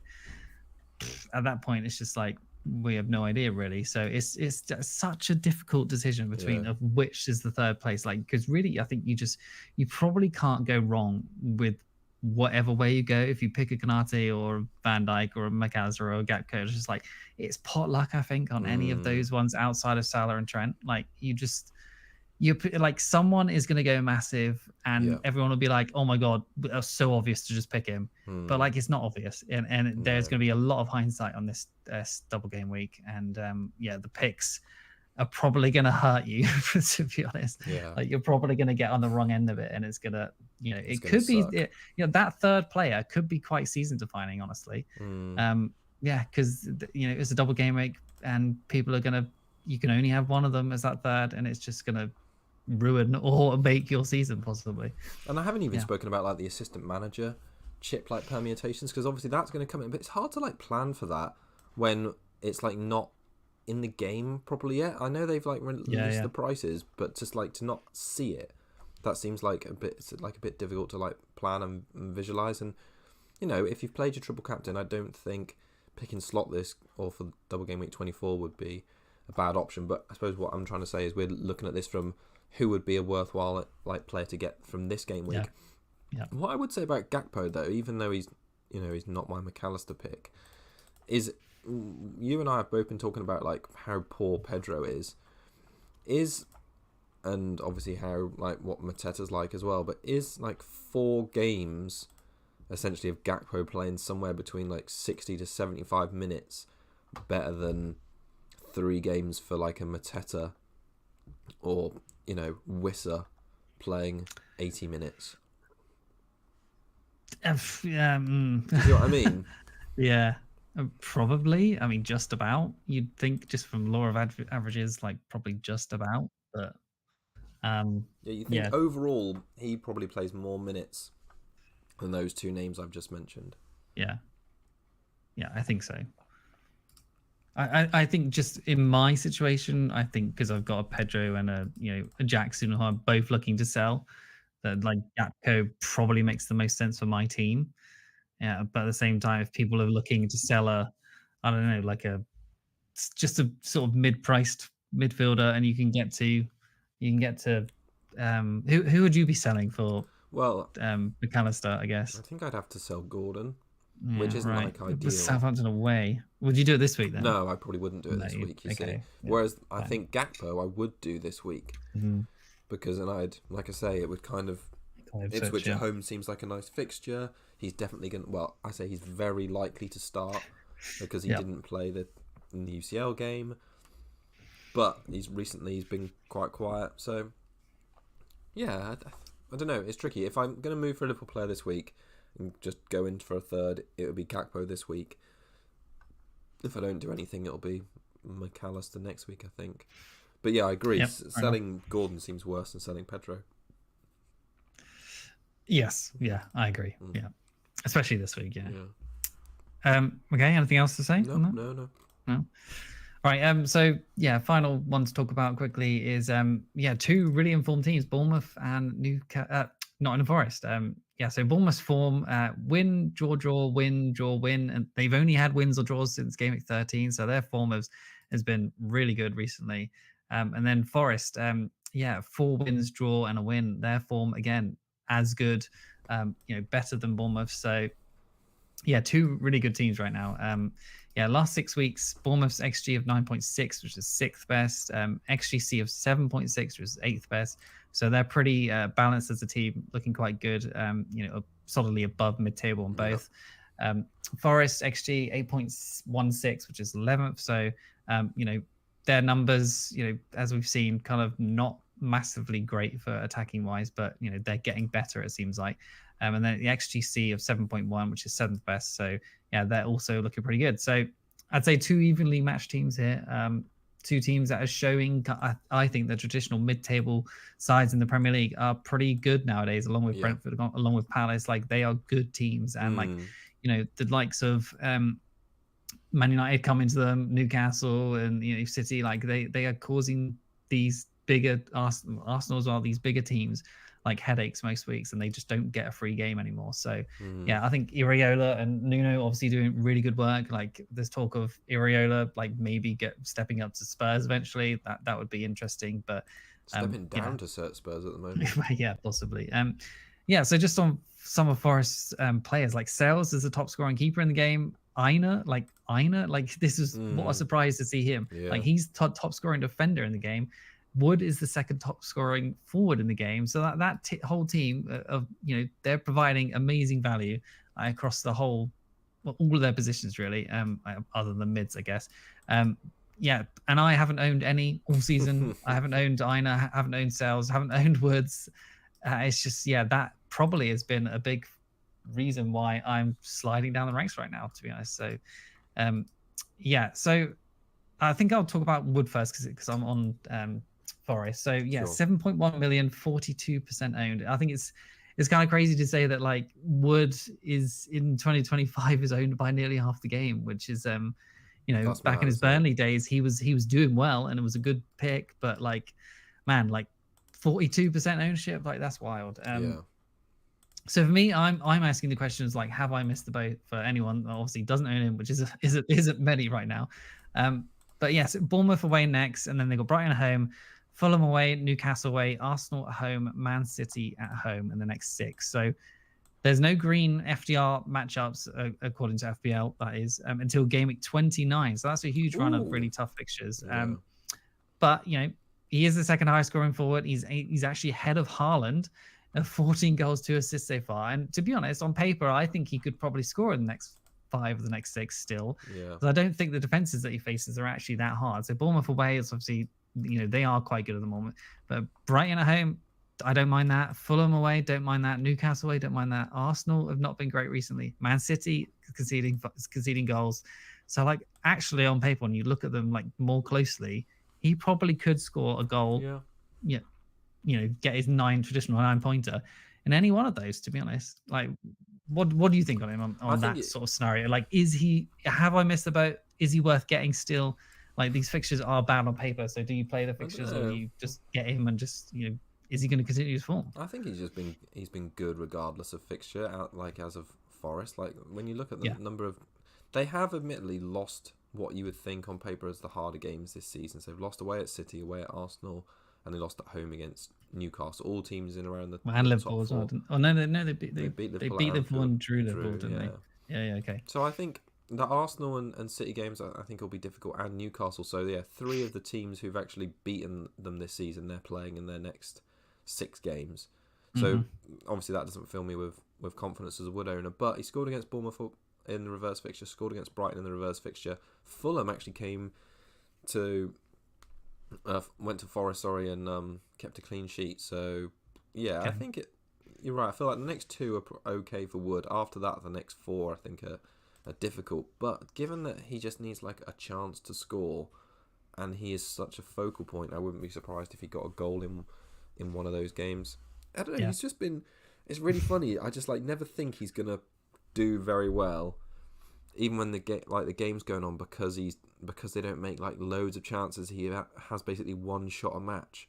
at that point, it's just like we have no idea really. So it's such a difficult decision between of which is the third place. Like, because really, I think you probably can't go wrong with whatever way you go. If you pick a Konate or Van Dijk or a McAllister or a Gakpo, it's just like it's pot luck. I think on any of those ones outside of Salah and Trent, like you like someone is going to go massive and everyone will be like, oh my god, it's so obvious to just pick him. But like, it's not obvious, and there's going to be a lot of hindsight on this double game week, and the picks are probably going to hurt you, to be honest. Like, you're probably going to get on the wrong end of it, and it's going to it could be that third player could be quite season defining, honestly. Because it's a double game week and people are you can only have one of them as that third, and it's just going to ruin or make your season possibly. And I haven't even spoken about like the assistant manager chip like permutations, because obviously that's going to come in, but it's hard to like plan for that when it's like not in the game properly yet. I know they've like released the prices, but just like to not see it, that seems like a bit difficult to like plan and visualize. And if you've played your triple captain, I don't think picking slot this or for double game week 24 would be a bad option. But I suppose what I'm trying to say is we're looking at this from who would be a worthwhile like player to get from this game week. What I would say about Gakpo, though, even though he's not my McAllister pick, is you and I have both been talking about like how poor Pedro is, and obviously how like what Mateta's like as well. But is like 4 games essentially of Gakpo playing somewhere between like 60 to 75 minutes better than 3 games for like a Mateta or Wissa playing 80 minutes? Do you see what I mean? Probably. I mean, just about. You'd think just from law of averages, like probably just about. But you think overall he probably plays more minutes than those 2 names I've just mentioned. Yeah, I think so. I think just in my situation, I think because I've got a Pedro and a Jackson who are both looking to sell, that like Gakpo probably makes the most sense for my team. Yeah, but at the same time, if people are looking to sell I don't know, like just a sort of mid-priced midfielder, and you can get to who would you be selling for? Well, McAllister, I guess. I think I'd have to sell Gordon. Which isn't like ideal. With Southampton away. Would you do it this week then? No, I probably wouldn't do it this week. You see, yeah, whereas I think Gakpo I would do this week because, and I'd like I say, it would kind of Ipswich at home seems like a nice fixture. He's definitely going. Well, I say he's very likely to start because he didn't play in the UCL game, but he's been quite quiet. So yeah, I don't know. It's tricky. If I'm going to move for a Liverpool player this week and just go in for a third, it would be Gakpo this week. If I don't do anything, it'll be McAllister next week, I think. But yeah, I agree. Yep, Selling Gordon seems worse than selling Pedro. Yes, yeah, I agree. Yeah, especially this week. Yeah. Yeah. Okay. Anything else to say? No. No. All right. So yeah, final one to talk about quickly is two really informed teams, Bournemouth and Nottingham Forest. Yeah, so Bournemouth's form, win, draw, win, draw, win, and they've only had wins or draws since game week 13, so their form has been really good recently. And then Forest, 4 wins, draw, and a win. Their form again as good, better than Bournemouth. So yeah, 2 really good teams right now. Last 6 weeks, Bournemouth's XG of 9.6, which is 6th best. XGC of 7.6, which is 8th best. So they're pretty balanced as a team, looking quite good. Solidly above mid-table on both. Forest XG 8.16, which is 11th. So their numbers, as we've seen, kind of not massively great for attacking wise, but they're getting better, it seems like. And then the XGC of 7.1, which is 7th best. So yeah, they're also looking pretty good. So I'd say 2 evenly matched teams here. 2 teams that are showing, I think, the traditional mid-table sides in the Premier League are pretty good nowadays, along with Brentford, along with Palace. Like, they are good teams. And the likes of Man United coming to them, Newcastle and City, like they are causing these bigger Arsenal as well, these bigger teams like headaches most weeks, and they just don't get a free game anymore. So I think Iriola and Nuno obviously doing really good work. Like, there's talk of Iriola like maybe stepping up to Spurs eventually. That would be interesting, but stepping down to Spurs at the moment. Yeah, possibly. So just on some of Forest's players, like Sales is the top scoring keeper in the game. Aina, this is what a surprise to see him. Like, he's top scoring defender in the game. Wood is the second top scoring forward in the game. So that whole team of they're providing amazing value across the whole, all of their positions really, other than mids, I guess. And I haven't owned any all season. I haven't owned Aina, haven't owned Sales, haven't owned Woods. It's just that probably has been a big reason why I'm sliding down the ranks right now, to be honest. So so I think I'll talk about Wood first because I'm on Forest. So sure. 7.1 million, 42% owned. I think it's kind of crazy to say that like Wood is in 2025 is owned by nearly half the game, which is back in his Burnley days he was doing well and it was a good pick, but like 42% ownership, like that's wild. So for me, I'm asking the questions like, have I missed the boat for anyone that obviously doesn't own him, which isn't many right now. But yes, Bournemouth away next, and then they got Brighton at home, Fulham away, Newcastle away, Arsenal at home, Man City at home in the next 6. So there's no green FDR matchups according to FPL, that is, until game week 29. So that's a huge run of really tough fixtures. But he is the second highest scoring forward. He's actually ahead of Haaland, 14 goals, 2 assists so far. And to be honest, on paper, I think he could probably score in the next 5 of the next 6 still. Because I don't think the defenses that he faces are actually that hard. So Bournemouth away is obviously, they are quite good at the moment. But Brighton at home, I don't mind that. Fulham away, don't mind that. Newcastle away, don't mind that. Arsenal have not been great recently. Man City conceding goals. So like actually on paper, when you look at them like more closely, he probably could score a goal. Get his traditional 9-pointer in any one of those, to be honest. Like, what do you think on him on that sort of scenario? Like, have I missed the boat? Is he worth getting still? Like, these fixtures are bad on paper, so do you play the fixtures or do you just get him and just is he going to continue his form? I think he's been good regardless of fixture, as of Forest. Like, when you look at the number of, they have admittedly lost what you would think on paper as the harder games this season. So they've lost away at City, away at Arsenal, and they lost at home against Newcastle. All teams in around the Liverpool as well. Oh no, they beat Liverpool and drew Liverpool, didn't they? Yeah, okay. So I think the Arsenal and City games, I think will be difficult, and Newcastle. So 3 of the teams who've actually beaten them this season, they're playing in their next 6 games. So obviously that doesn't fill me with confidence as a Wood owner. But he scored against Bournemouth in the reverse fixture, scored against Brighton in the reverse fixture. Fulham actually went to Forest, and kept a clean sheet. So I think you're right. I feel like the next 2 are okay for Wood. After that, the next 4 I think are difficult. But given that he just needs like a chance to score, and he is such a focal point. I wouldn't be surprised if he got a goal in one of those games. I don't know. Yeah. He's just been. It's really funny. I just never think he's gonna do very well, even when the game's going on, because they don't make loads of chances. He has basically one shot a match,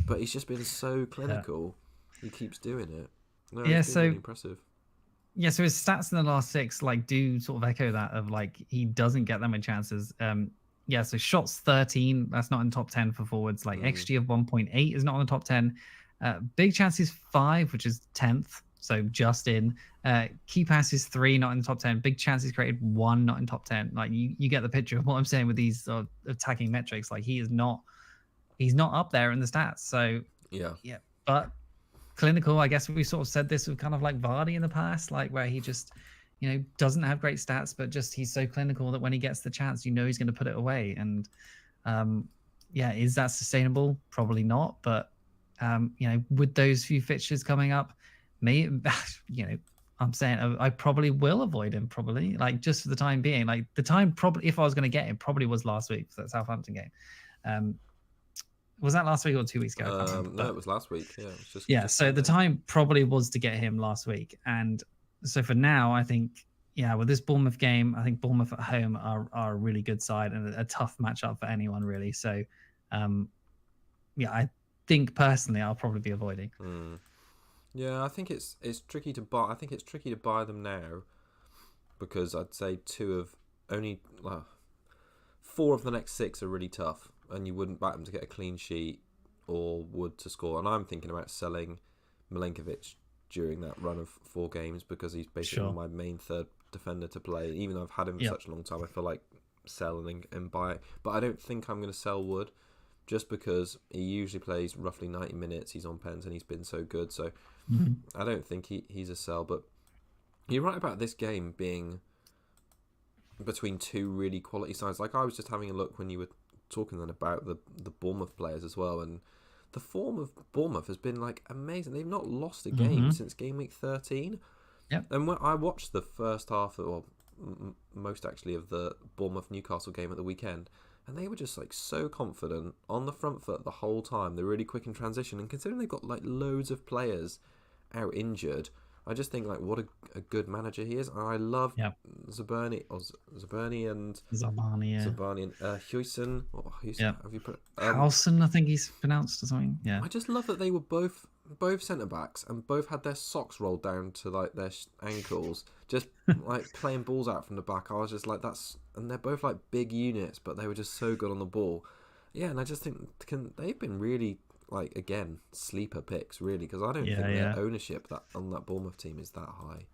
but he's just been so clinical. He keeps doing it. No, it's been really impressive. Yeah, so his stats in the last 6 do sort of echo that of he doesn't get that many chances. Yeah, so shots 13, that's not in top 10 for forwards. XG of 1.8 is not on the top 10. Big chances 5, which is 10th, so just in. Key passes 3, not in the top 10. Big chances created 1, not in top 10. You get the picture of what I'm saying with these attacking metrics. He's not up there in the stats. So yeah, but clinical, I guess we sort of said this with kind of Vardy in the past, where he just, doesn't have great stats, but just he's so clinical that when he gets the chance, he's going to put it away. And yeah, is that sustainable? Probably not. But with those few fixtures coming up, I'm saying I probably will avoid him. Probably just for the time being. The time probably if I was going to get him probably was last week for that Southampton game. Was that last week or 2 weeks ago? No, it was last week. Yeah, it was just so the time probably was to get him last week, and so for now, I think with this Bournemouth game, I think Bournemouth at home are a really good side and a tough matchup for anyone really. So, I think personally I'll probably be avoiding. Yeah, I think it's tricky to buy. I think it's tricky to buy them now because I'd say 4 of the next 6 are really tough. And you wouldn't back them to get a clean sheet or Wood to score. And I'm thinking about selling Milenkovic during that run of 4 games because he's basically my main third defender to play. Even though I've had him for such a long time, I feel like selling and buy it. But I don't think I'm going to sell Wood just because he usually plays roughly 90 minutes. He's on pens and he's been so good. So I don't think he's a sell. But you're right about this game being between 2 really quality sides. I was just having a look when you were talking then about the Bournemouth players as well, and the form of Bournemouth has been amazing. They've not lost a game since game week 13. Yep. And when I watched the first half, or most actually, of the Bournemouth Newcastle game at the weekend, and they were just so confident on the front foot the whole time. They're really quick in transition, and considering they've got loads of players out injured, I just think what a good manager he is. And I love Zabani and Huijsen. Have you put Howson, I think he's pronounced or something. Yeah. I just love that they were both centre backs and both had their socks rolled down to their ankles, just playing balls out from the back. I was just that's, and they're both big units, but they were just so good on the ball. Yeah, and I just think they've been really again sleeper picks really, because I don't think their ownership on that Bournemouth team is that high.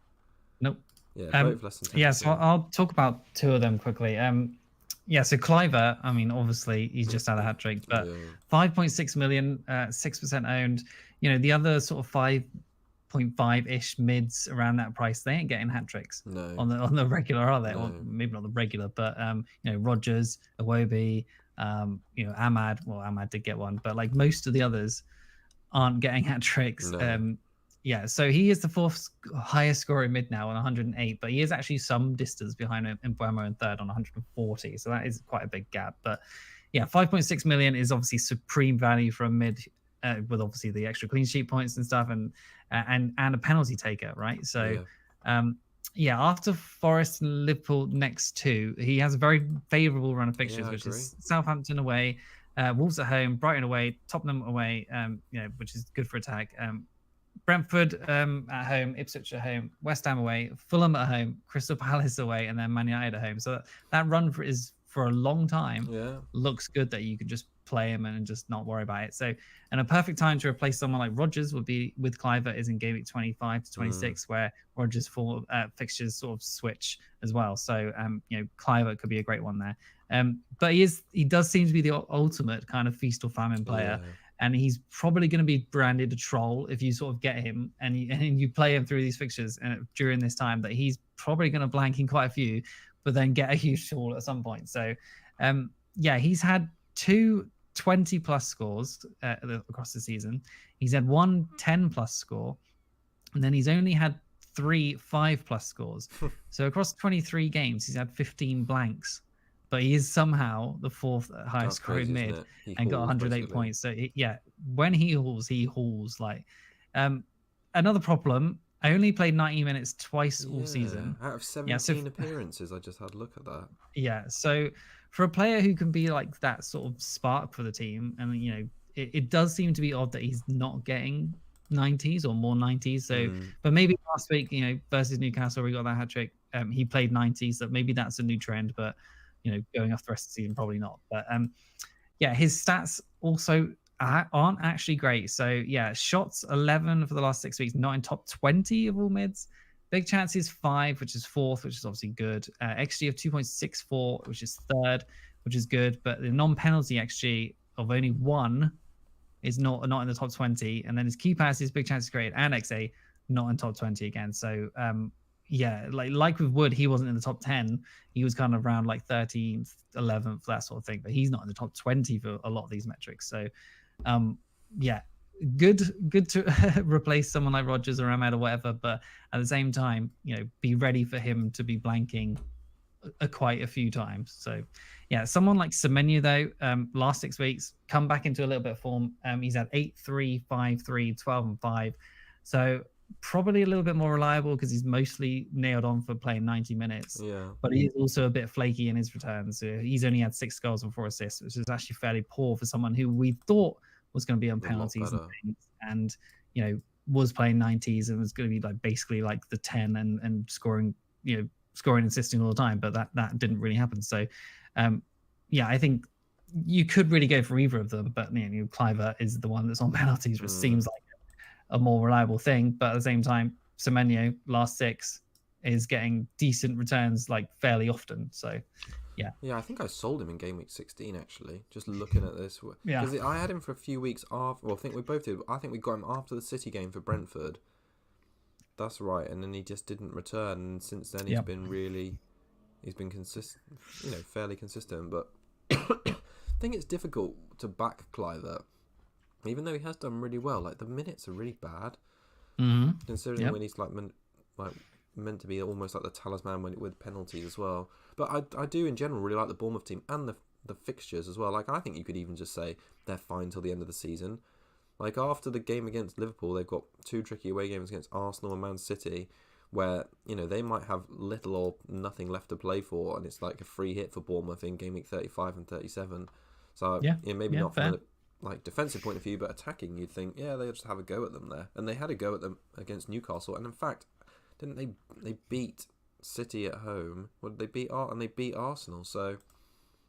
Nope. Yeah, both less than 10%. Yeah, so I'll talk about 2 of them quickly. So Cliver, I mean, obviously he's just had a hat trick, but 5.6 million, 6% owned. The other sort of 5.5-ish mids around that price, they ain't getting hat tricks on the regular, are they? No. Or maybe not the regular, but Rodgers, Iwobi, Ahmad. Well, Ahmad did get one, but most of the others aren't getting hat tricks. No. So he is the 4th highest scorer in mid now on 108, but he is actually some distance behind Mbuemo in 3rd on 140. So that is quite a big gap. But 5.6 million is obviously supreme value for a mid, with obviously the extra clean sheet points and stuff, and a penalty taker, right? So. After Forest and Liverpool next 2, he has a very favourable run of fixtures, which is Southampton away, Wolves at home, Brighton away, Tottenham away, which is good for attack. Brentford at home, Ipswich at home, West Ham away, Fulham at home, Crystal Palace away, and then Man United at home. So that run is for a long time. Looks good that you can just play him and just not worry about it. So, and a perfect time to replace someone like Rodgers would be with Cliver is in game week 25 to 26, where Rodgers fixtures sort of switch as well. So, Cliver could be a great one there. But he does seem to be the ultimate kind of feast or famine player. And he's probably going to be branded a troll if you sort of get him and you play him through these fixtures during this time, that he's probably going to blank in quite a few, but then get a huge haul at some point. So, he's had 2 20-plus scores across the season. He's had 1 10-plus score, and then he's only had 3 5-plus scores. So across 23 games, he's had 15 blanks. but he is somehow the fourth highest scoring crazy, mid isn't it? and got 108 points. So when he hauls like. Another problem, I only played 90 minutes twice all season. Out of 17 appearances, I just had a look at that. Yeah, so for a player who can be like that sort of spark for the team, and it does seem to be odd that he's not getting 90s or more 90s. So, but maybe last week, versus Newcastle, we got that hat trick. He played 90s, so maybe that's a new trend. But going off the rest of the season, probably not. But his stats also aren't actually great. So shots 11 for the last 6 weeks, not in top 20 of all mids. Big chances 5, which is 4th, which is obviously good. XG of 2.64, which is 3rd, which is good. But the non-penalty XG of only 1 is not in the top 20. And then his key passes, big chances created, and XA not in top 20 again. So like with Wood, he wasn't in the top 10. He was kind of around like 13th, 11th, that sort of thing. But he's not in the top 20 for a lot of these metrics. So good to replace someone like Rodgers or Ahmed or whatever, but at the same time, be ready for him to be blanking quite a few times. So someone like Semenyo though, last 6 weeks, come back into a little bit of form. He's had 8-3, 5-3, 12 and 5. So probably a little bit more reliable because he's mostly nailed on for playing 90 minutes. Yeah. But he's also a bit flaky in his returns. So he's only had 6 goals and 4 assists, which is actually fairly poor for someone who we thought was going to be on penalties and was playing 90s and was going to be like basically like the 10 and scoring, scoring, assisting all the time. But that didn't really happen. So, I think you could really go for either of them. But Cliver is the one that's on penalties, which seems like a more reliable thing. But at the same time, Semenyo last 6 is getting decent returns like fairly often. So I think I sold him in game week 16 actually, just looking at this, because I had him for a few weeks after. Well, I think we both did. I think we got him after the City game for Brentford. That's right. And then he just didn't return, and since then he's been consistent, fairly consistent. But I think it's difficult to back Cliver, even though he has done really well. Like the minutes are really bad, considering when he's like meant to be almost like the talisman with penalties as well. But I do in general really like the Bournemouth team and the fixtures as well. Like I think you could even just say they're fine till the end of the season. Like after the game against Liverpool, they've got 2 tricky away games against Arsenal and Man City, where they might have little or nothing left to play for, and it's like a free hit for Bournemouth in game week 35 and 37. So maybe not from a defensive point of view, but attacking, you'd think they'll just have a go at them there, and they had a go at them against Newcastle, and in fact, didn't they beat City at home? What did they beat? And they beat Arsenal. So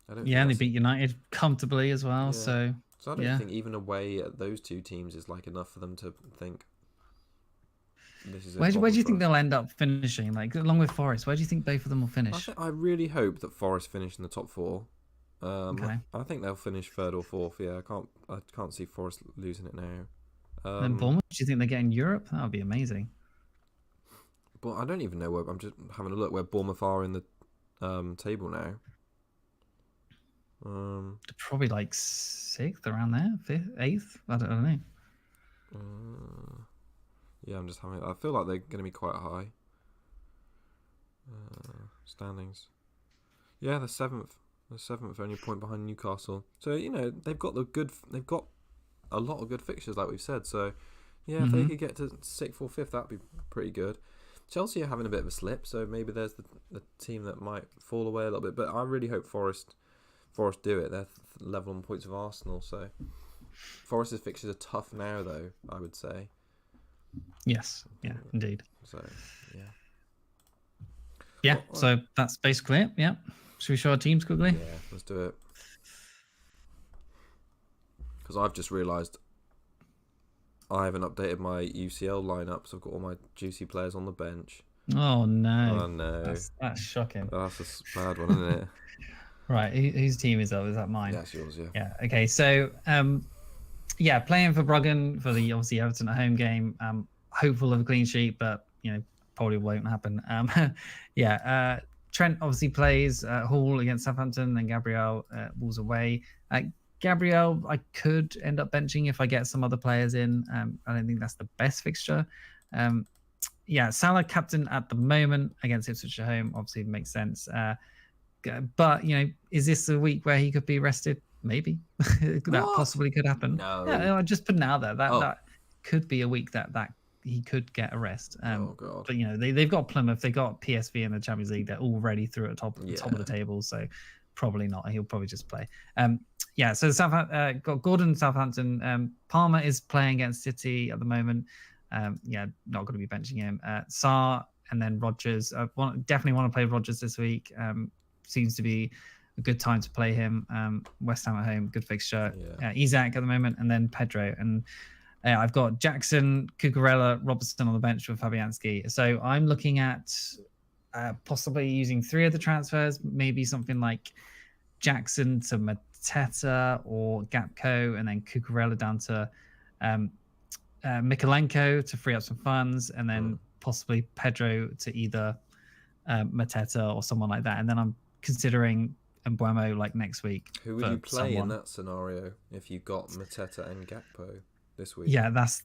I don't. And they beat United comfortably as well. So I don't think even away at those 2 teams is like enough for them to think. This is where do you think they'll end up finishing? Like along with Forest, where do you think both of them will finish? I really hope that Forest finish in the top 4. I think they'll finish 3rd or 4th. Yeah, I can't see Forest losing it now. Then Bournemouth, do you think they get in Europe? That would be amazing. But I don't even know where. I'm just having a look where Bournemouth are in the table now. Probably like 6th, around there, 5th, 8th. I don't know. I'm just having. I feel like they're going to be quite high. Standings. Yeah, the 7th. The 7th, only a point behind Newcastle. So they've got They've got a lot of good fixtures, like we've said. So if they could get to 6th or 5th, that'd be pretty good. Chelsea are having a bit of a slip, so maybe there's the team that might fall away a little bit. But I really hope Forest do it. They're level on points with Arsenal, so Forest's fixtures are tough now, though, I would say. Yes, indeed. So so that's basically it. Yeah, should we show our teams quickly? Yeah, let's do it. Because I've just realised I haven't updated my UCL lineup, so I've got all my juicy players on the bench. Oh no! Oh no! That's shocking. That's a bad one, isn't it? Right, whose team is that? Is that mine? Yeah, it's yours. Yeah. Yeah. Okay. So, playing for Bruggen for the obviously Everton at home game. Hopeful of a clean sheet, but probably won't happen. Trent obviously plays Hall against Southampton, then Gabriel Wolves away. Gabriel, I could end up benching if I get some other players in. I don't think that's the best fixture. Salah captain at the moment against Ipswich at home obviously makes sense. But is this a week where he could be rested? Maybe that possibly could happen. No. Yeah, I'm just putting it out there that Oh. that could be a week that he could get a rest. Oh god. But they've got Plymouth, they got PSV in the Champions League. They're already through at top of the table, so probably not. He'll probably just play. So Southampton got Gordon, Southampton. Palmer is playing against City at the moment. Not going to be benching him. Sarr and then Rodgers. Definitely want to play Rodgers this week. Seems to be a good time to play him. West Ham at home, good fixture. Isak at the moment, and then Pedro. And I've got Jackson, Cucurella, Robertson on the bench with Fabianski. So I'm looking at possibly using 3 of the transfers, maybe something like Jackson to Mateta or Gakpo, and then Cucurella down to Mikolenko to free up some funds, and then possibly Pedro to either Mateta or someone like that. And then I'm considering Mbuemo like next week. Who would you play in that scenario if you got Mateta and Gakpo this week? Yeah, that's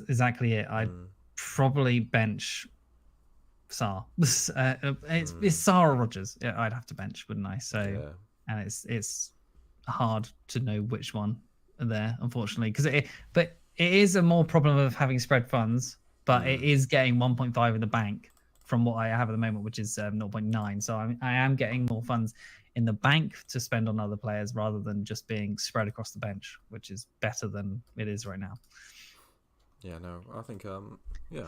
exactly it. I'd probably bench Sarr. It's Sarr or Rodgers. Yeah, I'd have to bench, wouldn't I? So, and it's hard to know which one there, unfortunately, but it is a more problem of having spread funds, but it is getting 1.5 in the bank from what I have at the moment, which is 0.9. So I am getting more funds in the bank to spend on other players rather than just being spread across the bench, which is better than it is right now. Yeah, no, I think I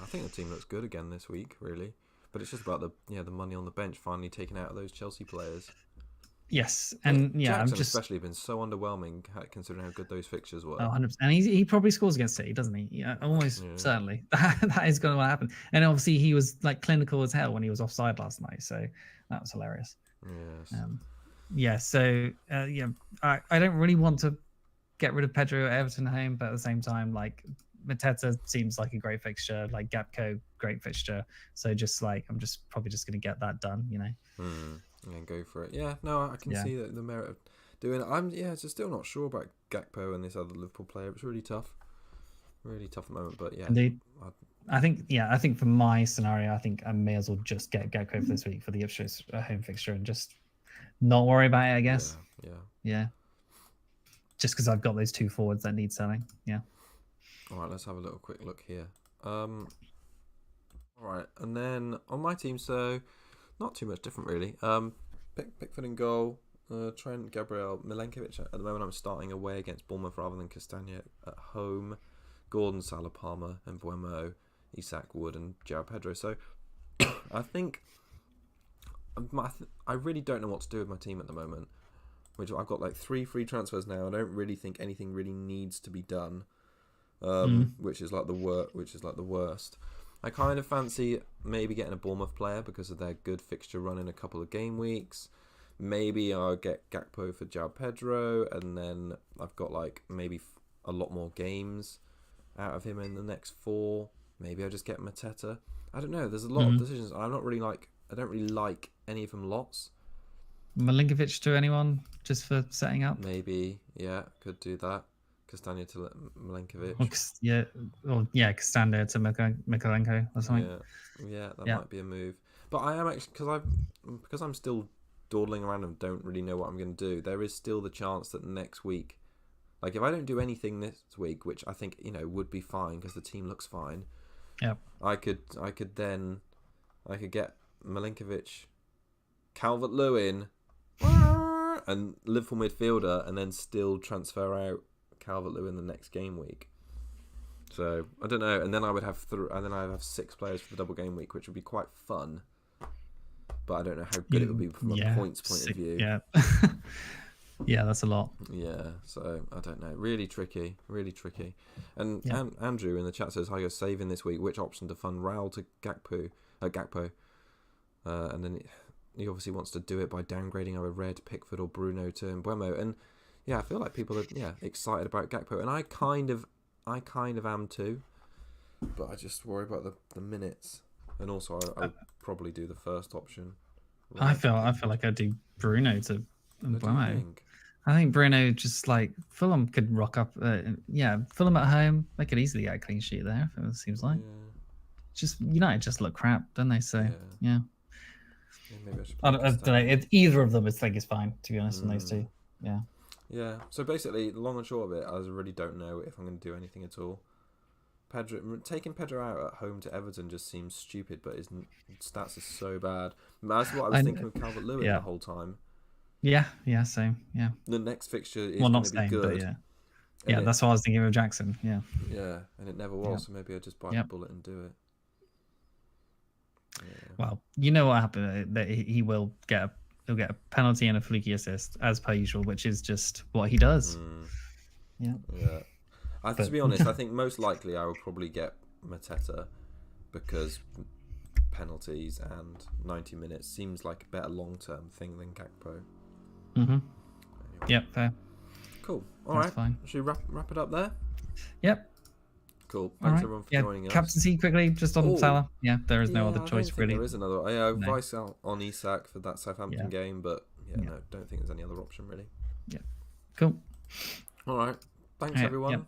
think the team looks good again this week, really. But it's just about the money on the bench finally taken out of those Chelsea players. Yes, and Jackson especially been so underwhelming considering how good those fixtures were. 100%. And he probably scores against City, doesn't he? Yeah, almost certainly. That is going to happen. And obviously he was like clinical as hell when he was offside last night, so that was hilarious. Yes. I don't really want to get rid of Pedro at Everton at home, but at the same time, like Mateta seems like a great fixture, like Gakpo, great fixture. So I'm probably just going to get that done, And go for it. Yeah, no, I can see the merit of doing it. I'm just still not sure about Gakpo and this other Liverpool player. It's really tough at the moment. But yeah, indeed. I think for my scenario, I think I may as well just get Gakpo for this week for the Ipswich home fixture and just not worry about it, I guess. Yeah. Just because I've got those 2 forwards that need selling. Yeah. All right, let's have a little quick look here. All right, and then on my team, so not too much different really. Pickford in goal. Trent, Gabriel, Milenkovic. At the moment, I'm starting away against Bournemouth rather than Castagna at home. Gordon, Salah, Palmer, and Mbuemo, Isak, Wood, and João Pedro. So I think I really don't know what to do with my team at the moment. Which I've got like 3 free transfers now. I don't really think anything really needs to be done. Which is like the worst. I kind of fancy maybe getting a Bournemouth player because of their good fixture run in a couple of game weeks. Maybe I'll get Gakpo for João Pedro, and then I've got like maybe a lot more games out of him in the next 4. Maybe I'll just get Mateta. I don't know. There's a lot of decisions. I don't really like any of them lots. Milinkovic to anyone just for setting up? Maybe, could do that. Castagna to Milenkovic. Castagna to Mikolenko or something. That might be a move. But I am actually because I'm still dawdling around and don't really know what I'm going to do. There is still the chance that next week, like if I don't do anything this week, which I think would be fine because the team looks fine. Yeah. I could get Milenkovic, Calvert-Lewin, and Liverpool midfielder, and then still transfer out Calvert-Lewin the next game week. So I don't know, and then I would have 6 players for the double game week, which would be quite fun. But I don't know how good it would be from a points point of view. Yeah, yeah, that's a lot. Yeah, so I don't know. Really tricky. And Andrew in the chat says, "How you're saving this week? Which option to fund Raul to Gakpo?" And then he obviously wants to do it by downgrading either Red, Pickford, or Bruno to Mbuemo. And yeah, I feel like people are excited about Gakpo, and I kind of am too. But I just worry about the minutes, and also I'll probably do the first option. I feel like I'd do Bruno to Mbuemo. I think Bruno just like Fulham could rock up. Fulham at home, they could easily get a clean sheet there. It seems like. Just United just look crap, don't they? So yeah. Yeah, maybe I should. I don't know. Either of them, I think, is fine. To be honest, on those two. Yeah. Yeah. So basically, the long and short of it, I really don't know if I'm going to do anything at all. Taking Pedro out at home to Everton just seems stupid, but his stats are so bad. That's what I was thinking of Calvert-Lewin the whole time. Yeah, same. Yeah. The next fixture is going to be good. But yeah, that's what I was thinking of Jackson. Yeah. Yeah, and it never was. So maybe I just bite the bullet and do it. Yeah. Well, you know what happened? That he'll get a penalty and a fluky assist as per usual, which is just what he does. Yeah. To be honest, I think most likely I will probably get Mateta because penalties and 90 minutes seems like a better long-term thing than Gakpo. Anyway. Yep, fair. Cool. All right. Fine. Should we wrap it up there? Yep. Cool. Thanks everyone for joining us. Captaincy quickly, just on Salah. Yeah, there is no other choice really. There is another. Advice out on Isak for that Southampton game, but no, don't think there's any other option really. Yeah. Cool. All right. Thanks everyone.